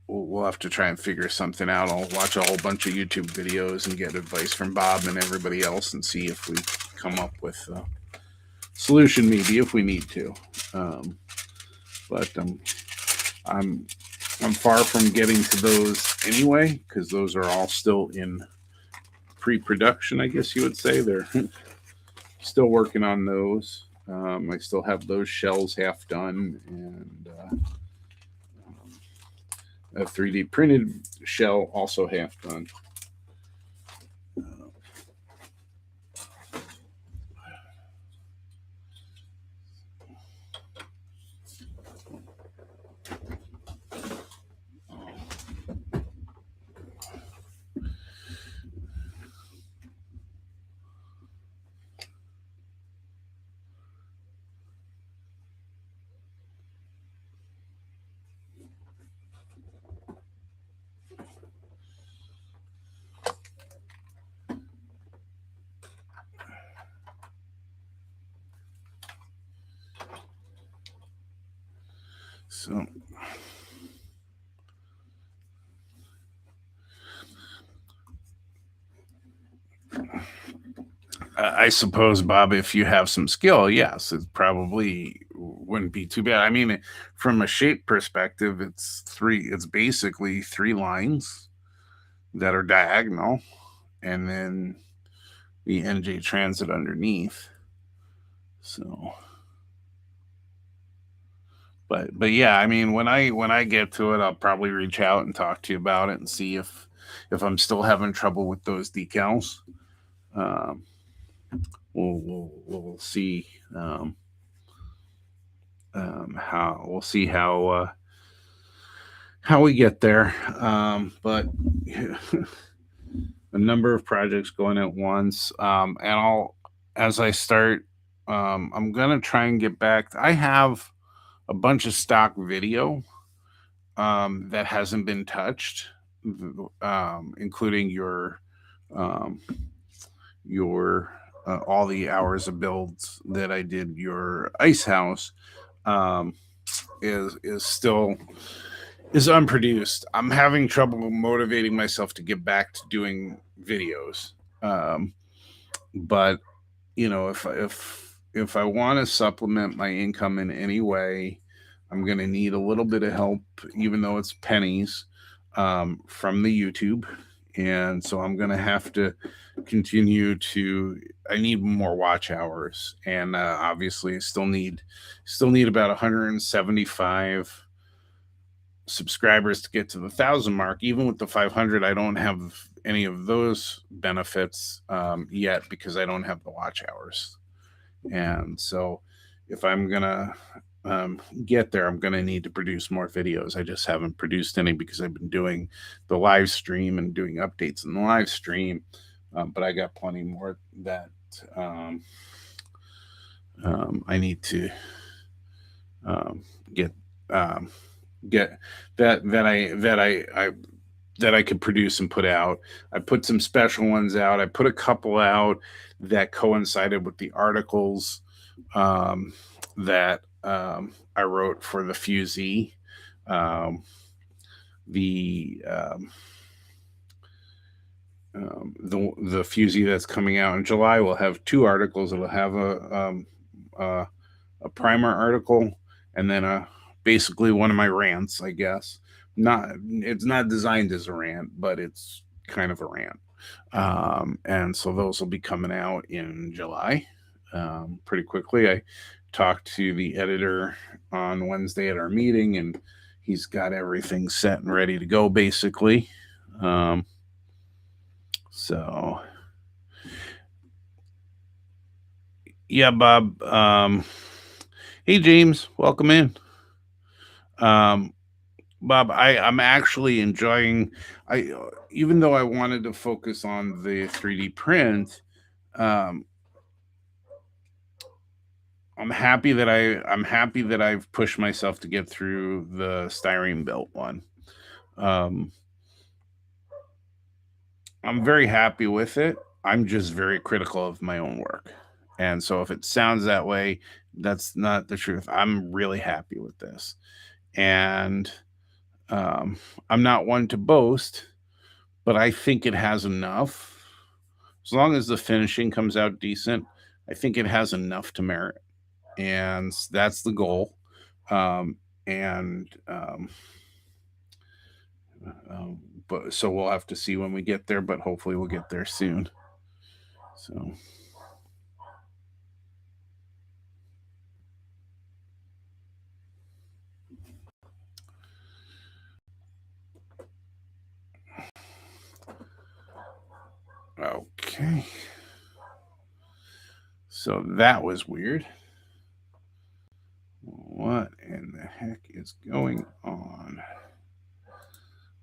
we'll have to try and figure something out. I'll watch a whole bunch of YouTube videos and get advice from Bob and everybody else and see if we come up with a solution, maybe, if we need to. But I'm far from getting to those anyway, because those are all still in pre-production, I guess you would say. They're still working on those. I still have those shells half done, and a 3D printed shell also half done. So I suppose, Bob, if you have some skill, yes, it probably wouldn't be too bad. I mean, from a shape perspective, it's basically three lines that are diagonal, and then the NJ Transit underneath. So, but yeah, I mean, when I get to it, I'll probably reach out and talk to you about it and see if I'm still having trouble with those decals. We'll see how we get there. But a number of projects going at once. And as I start, I'm gonna try and get back. I have a bunch of stock video that hasn't been touched, including um, your all the hours of builds that I did your ice house. Um, is still is unproduced. I'm having trouble motivating myself to get back to doing videos. Um, but if I want to supplement my income in any way, I'm going to need a little bit of help, even though it's pennies, from the YouTube. And so I'm going to have to continue to. I need more watch hours, and obviously, I still need about 175 subscribers to get to the 1,000 mark. Even with the 500, I don't have any of those benefits yet because I don't have the watch hours. And so, if I'm gonna get there, I'm gonna need to produce more videos. I just haven't produced any because I've been doing the live stream and doing updates in the live stream. But I got plenty more that I need to um, get um, get that I could produce and put out. I put some special ones out. I put a couple out that coincided with the articles that I wrote for the Fusey. The the Fusey that's coming out in July will have two articles. It'll have uh, a primer article and then a basically one of my rants, I guess. Not It's not designed as a rant, but it's kind of a rant. And so those will be coming out in July pretty quickly. I talked to the editor on Wednesday at our meeting, and he's got everything set and ready to go, basically. So, yeah, Bob. Hey, James, welcome in. Um, Bob, I'm actually enjoying. I Even though I wanted to focus on the 3D print, um, I'm happy that I've pushed myself to get through the styrene built one. Um, I'm very happy with it. I'm just very critical of my own work, and so if it sounds that way, that's not the truth. I'm really happy with this, and um, I'm not one to boast, but I think it has enough. As long as the finishing comes out decent, I think it has enough to merit, and that's the goal. And um, but so we'll have to see when we get there, but hopefully we'll get there soon. So. Okay. So that was weird. What in the heck is going on?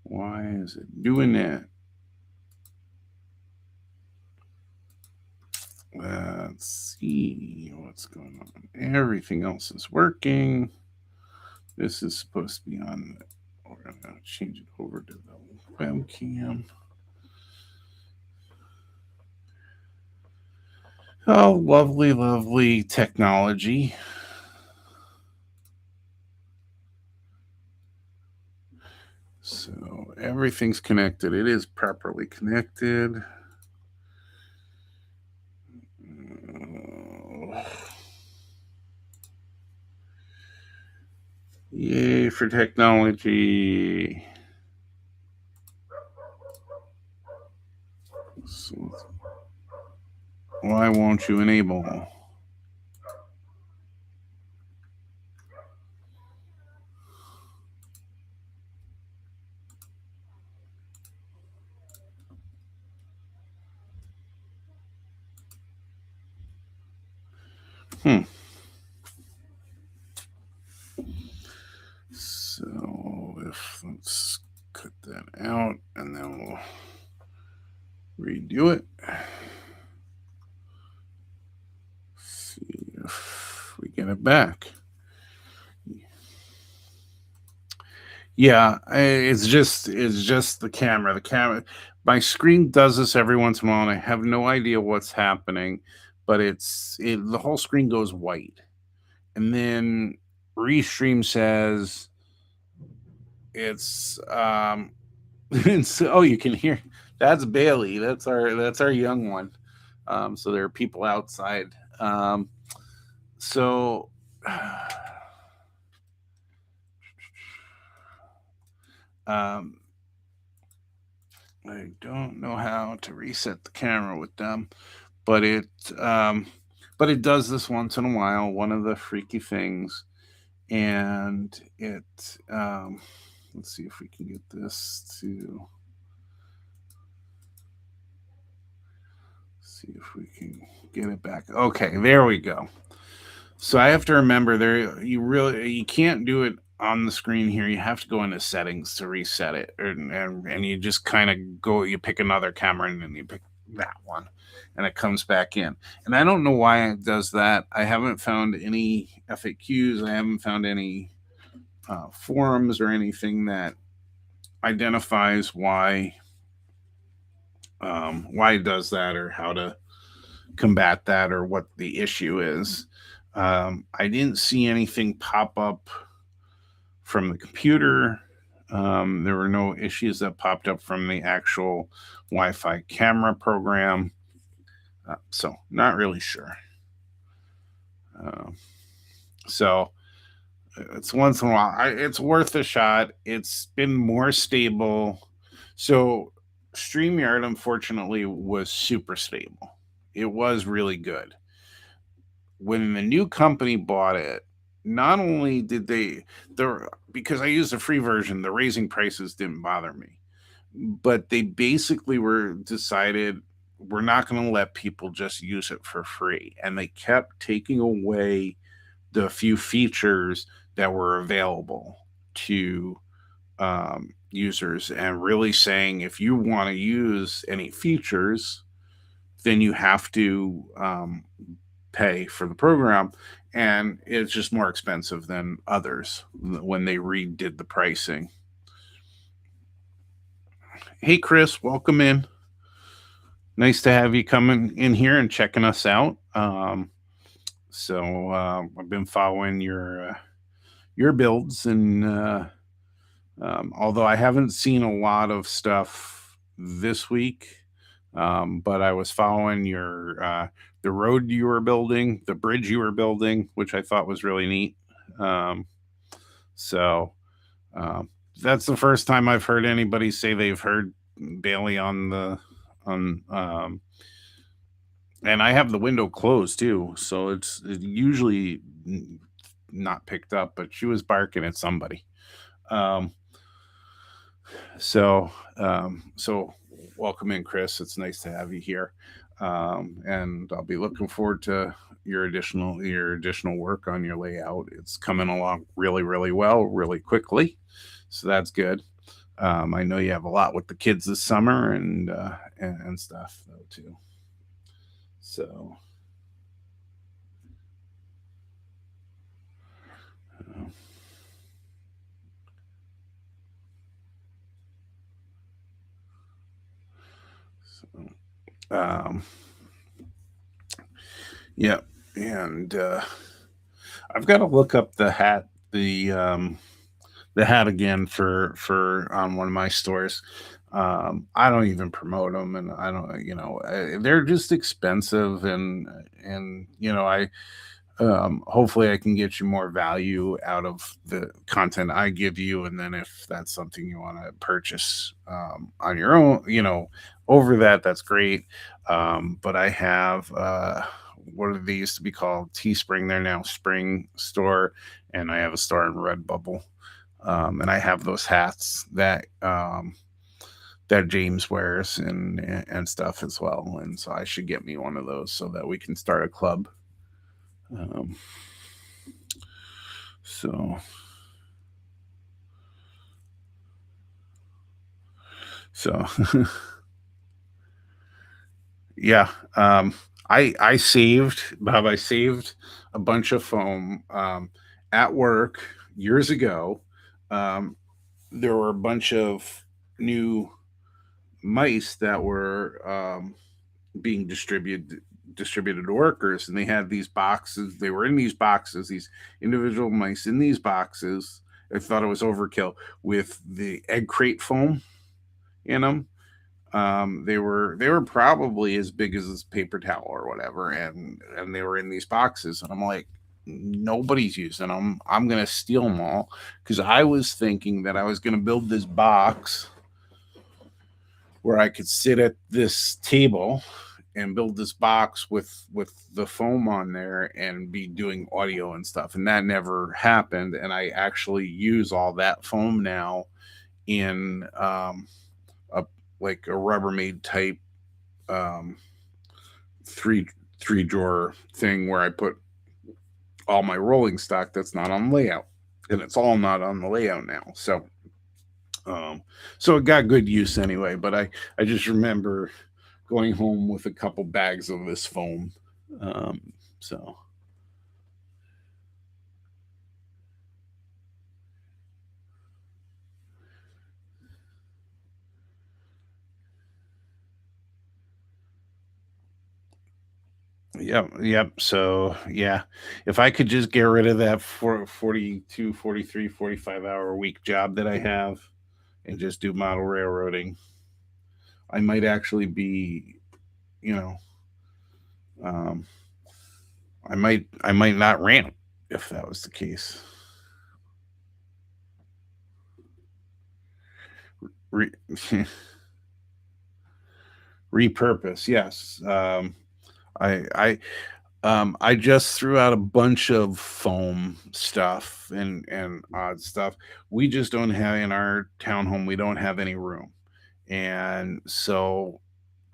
Why is it doing that? Let's see what's going on. Everything else is working. This is supposed to be on. We're going to change it over to the webcam. Oh, lovely, lovely technology. So everything's connected. It is properly connected. Yay for technology. So, why won't you enable? So let's cut that out, and then we'll redo it. See if we get it back. Yeah, it's just the camera. The camera, my screen does this every once in a while, and I have no idea what's happening, but the whole screen goes white, and then Restream says it's it's, oh, you can hear, that's Bailey. That's our young one. So there are people outside. So um, I don't know how to reset the camera with them, but it um, but it does this once in a while. One of the freaky things, and it let's see if we can get this to see if we can get it back. Okay, there we go. So I have to remember there you can't do it on the screen here. You have to go into settings to reset it, and you just kind of you pick another camera and then you pick that one, and it comes back in. And I don't know why it does that. I haven't found any FAQs. I haven't found any forums or anything that identifies why it does that, or how to combat that, or what the issue is. I didn't see anything pop up from the computer. There were no issues that popped up from the actual Wi-Fi camera program. So not really sure. So it's once in a while. It's worth a shot. It's been more stable. So StreamYard, unfortunately, was super stable. It was really good. When the new company bought it, not only did because I used a free version, the raising prices didn't bother me, but they basically decided we're not going to let people just use it for free, and they kept taking away the few features that were available to users, and really saying if you want to use any features, then you have to pay for the program, and it's just more expensive than others when they redid the pricing. Hey Chris, welcome in. Nice to have you coming in here and checking us out. So I've been following your builds, and although I haven't seen a lot of stuff this week, but I was following the road you were building, the bridge you were building, which I thought was really neat. So that's the first time I've heard anybody say they've heard Bailey on and I have the window closed too, so it's usually not picked up, but she was barking at somebody. So welcome in, Chris. It's nice to have you here. And I'll be looking forward to your additional work on your layout. It's coming along really, really well, really quickly. So that's good. I know you have a lot with the kids this summer and stuff though too. So yeah, and I've got to look up the hat again for on one of my stores. I don't even promote them, and I don't, they're just expensive, and I hopefully I can get you more value out of the content I give you, and then if that's something you want to purchase on your own, over that's great. But I have what are they used to be called? Teespring. They're now Spring Store, and I have a store in Redbubble. And I have those hats that James wears and stuff as well. And so I should get me one of those so that we can start a club. So Yeah. I saved, Bob. I saved a bunch of foam at work years ago. Um, there were a bunch of new mice that were being distributed to workers, and they had these boxes. They were in these boxes, these individual mice in these boxes. I thought it was overkill with the egg crate foam in them. They were probably as big as this paper towel or whatever, and they were in these boxes, and I'm like, nobody's using them. I'm gonna steal them all because I was thinking that I was gonna build this box where I could sit at this table and build this box with the foam on there and be doing audio and stuff, and that never happened. And I actually use all that foam now in a like a Rubbermaid type um, three three drawer thing where I put all my rolling stock that's not on layout, and it's all not on the layout now. Um, so it got good use anyway. But I just remember going home with a couple bags of this foam. So yep. So yeah, if I could just get rid of that 42, 43, 45 hour week job that I have and just do model railroading, I might actually be, you know, um, I might not ramp if that was the case. Re- repurpose, yes. I just threw out a bunch of foam stuff and odd stuff. We just don't have in our townhome. We don't have any room, and so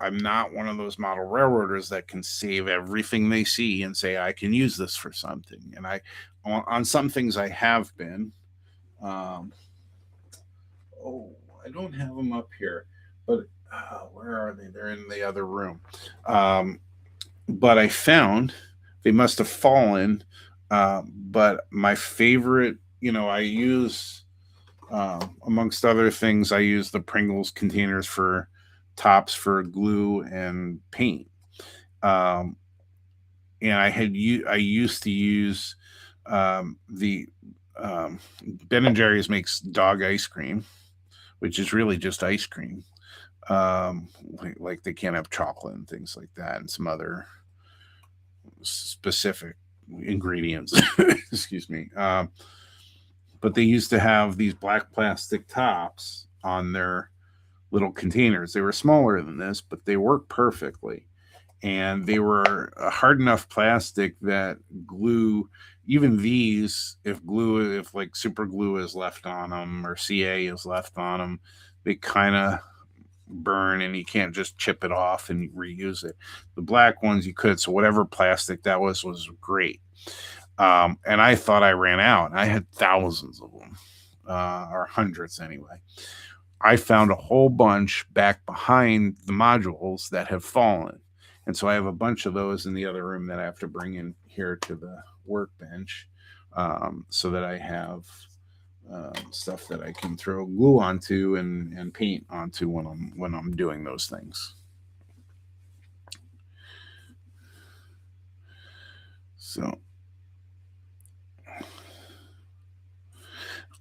I'm not one of those model railroaders that can save everything they see and say I can use this for something. And on some things I have been. Um, oh, I don't have them up here, but where are they? They're in the other room. Um, but I found they must have fallen. But my favorite, I use, amongst other things, I use the Pringles containers for tops for glue and paint. Um, and I used to use the Ben and Jerry's makes dog ice cream, which is really just ice cream. Like they can't have chocolate and things like that, and some other specific ingredients. Excuse me. But they used to have these black plastic tops on their little containers. They were smaller than this, but they worked perfectly. And they were a hard enough plastic that glue, even these, if like super glue is left on them or CA is left on them, they kind of burn and you can't just chip it off and reuse it. The black ones you could, so whatever plastic that was great. And I thought I ran out. I had thousands of them, or hundreds anyway. I found a whole bunch back behind the modules that have fallen. And so I have a bunch of those in the other room that I have to bring in here to the workbench, so that I have stuff that I can throw glue onto and paint onto when I'm doing those things. So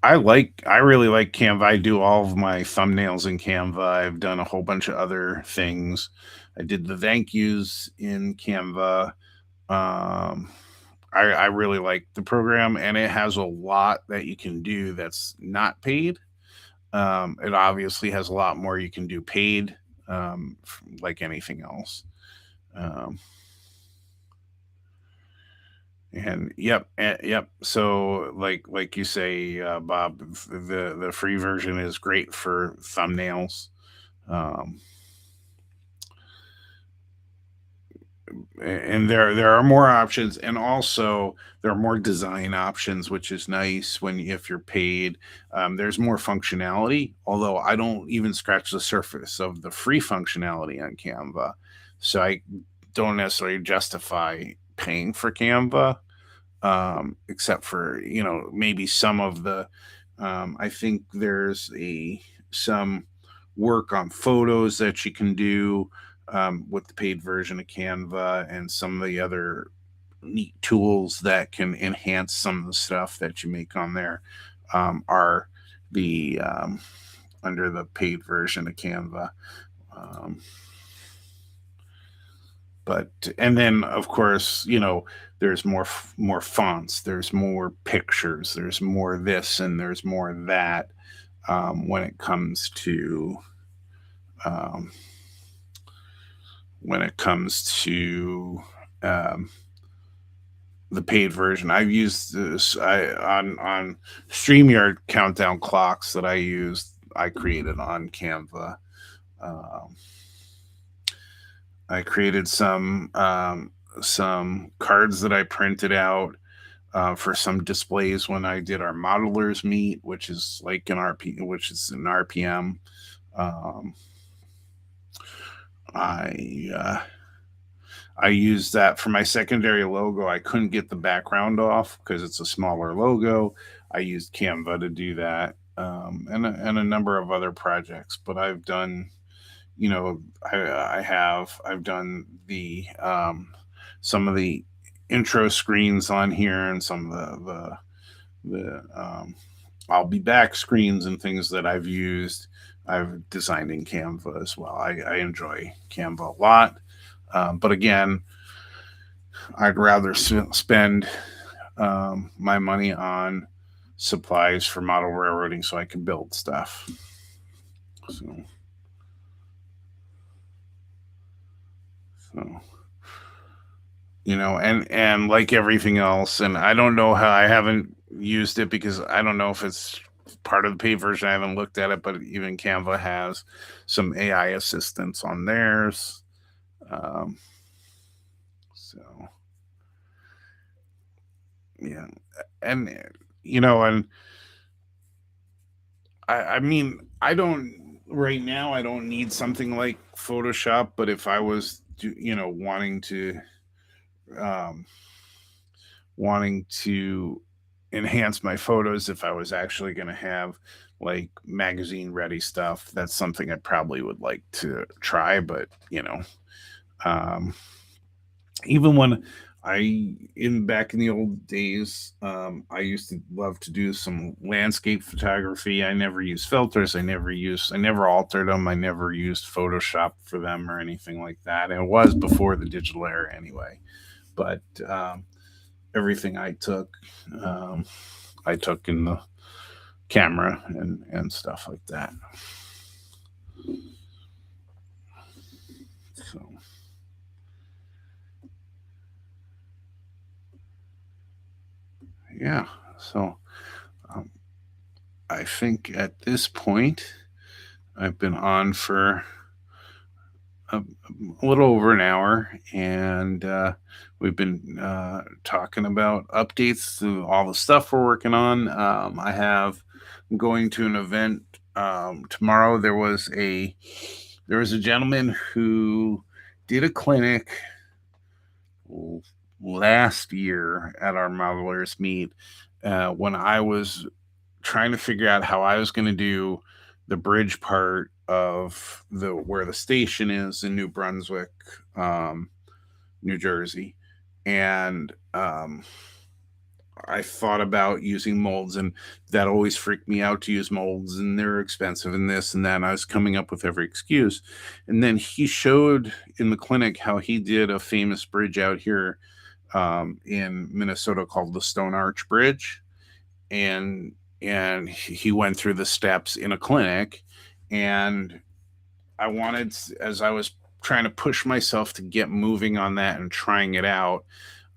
I really like Canva. I do all of my thumbnails in Canva. I've done a whole bunch of other things. I did the thank yous in Canva. Um, I really like the program, and it has a lot that you can do that's not paid. It obviously has a lot more you can do paid, like anything else. Um, and yep. So like you say, Bob, the free version is great for thumbnails. Um, and there are more options, and also there are more design options, which is nice when if you're paid. There's more functionality, although I don't even scratch the surface of the free functionality on Canva. So I don't necessarily justify paying for Canva, except for, maybe some of the, I think there's some work on photos that you can do with the paid version of Canva, and some of the other neat tools that can enhance some of the stuff that you make on there are the under the paid version of Canva. Um, but and then of course, there's more fonts, there's more pictures, there's more this, and there's more that when it comes to um, when it comes to um, the paid version. I've used this on StreamYard countdown clocks that I created on Canva. Um, I created some cards that I printed out for some displays when I did our modelers meet, which is like which is an RPM. Um, I I used that for my secondary logo. I couldn't get the background off because it's a smaller logo. I used Canva to do that, and a number of other projects. But I've done, I've done the some of the intro screens on here, and some of the I'll be back screens and things that I've used. I've designed in Canva as well. I enjoy Canva a lot. But again, I'd rather spend my money on supplies for model railroading so I can build stuff. So, so and like everything else, and I don't know how, I haven't used it because I don't know if it's part of the paid version. I haven't looked at it, but even Canva has some AI assistance on theirs. Um, so yeah, and and I mean, I don't right now. I don't need something like Photoshop, but if I was, um, wanting to enhance my photos, if I was actually going to have like magazine ready stuff, that's something I probably would like to try. But um, even when in back in the old days, I used to love to do some landscape photography. I never used filters. I never altered them. I never used Photoshop for them or anything like that. And it was before the digital era anyway. But everything um, I took in the camera and stuff like that. So yeah. So um, I think at this point I've been on for a little over an hour, and we've been talking about updates to all the stuff we're working on. I'm going to an event tomorrow. There was a gentleman who did a clinic last year at our modelers meet when I was trying to figure out how I was going to do the bridge part of the where the station is in New Brunswick, um, New Jersey, and I thought about using molds, and that always freaked me out to use molds, and they're expensive, and this and that. And I was coming up with every excuse, and then he showed in the clinic how he did a famous bridge out here in Minnesota called the Stone Arch Bridge, and he went through the steps in a clinic, and as I was trying to push myself to get moving on that and trying it out,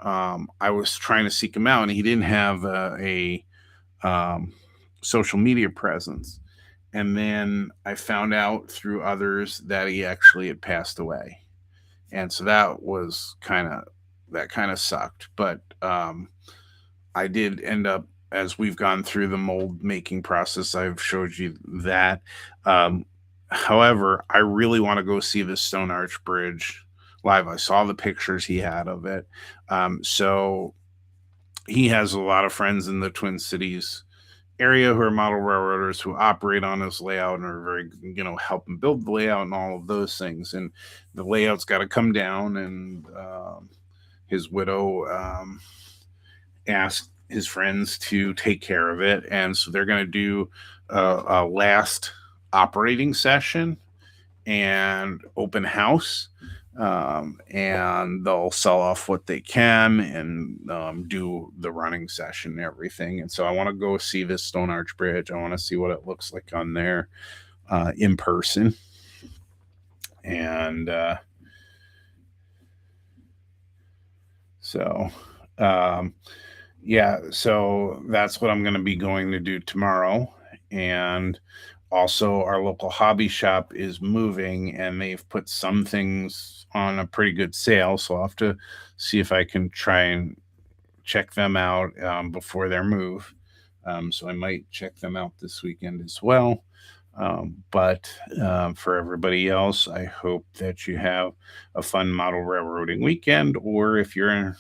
I was trying to seek him out, and he didn't have a um, social media presence. And then I found out through others that he actually had passed away, and so that kind of sucked. But I did end up, as we've gone through the mold making process, I've showed you that. Um, However, I really want to go see the Stone Arch Bridge live. I saw the pictures he had of it. So he has a lot of friends in the Twin Cities area who are model railroaders who operate on his layout and are very, help him build the layout and all of those things. And the layout's got to come down, and his widow asked his friends to take care of it. And so they're going to do a last operating session and open house. And they'll sell off what they can and do the running session and everything. And so I want to go see this Stone Arch Bridge. I want to see what it looks like on there in person. And so that's what I'm going to be going to do tomorrow. And also, our local hobby shop is moving, and they've put some things on a pretty good sale. So I'll have to see if I can try and check them out before their move. So I might check them out this weekend as well. But for everybody else, I hope that you have a fun model railroading weekend, or if you're,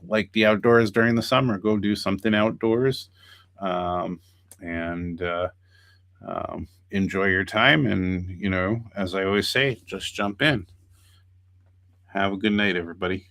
like the outdoors during the summer, go do something outdoors and enjoy your time. And, as I always say, just jump in. Have a good night, everybody.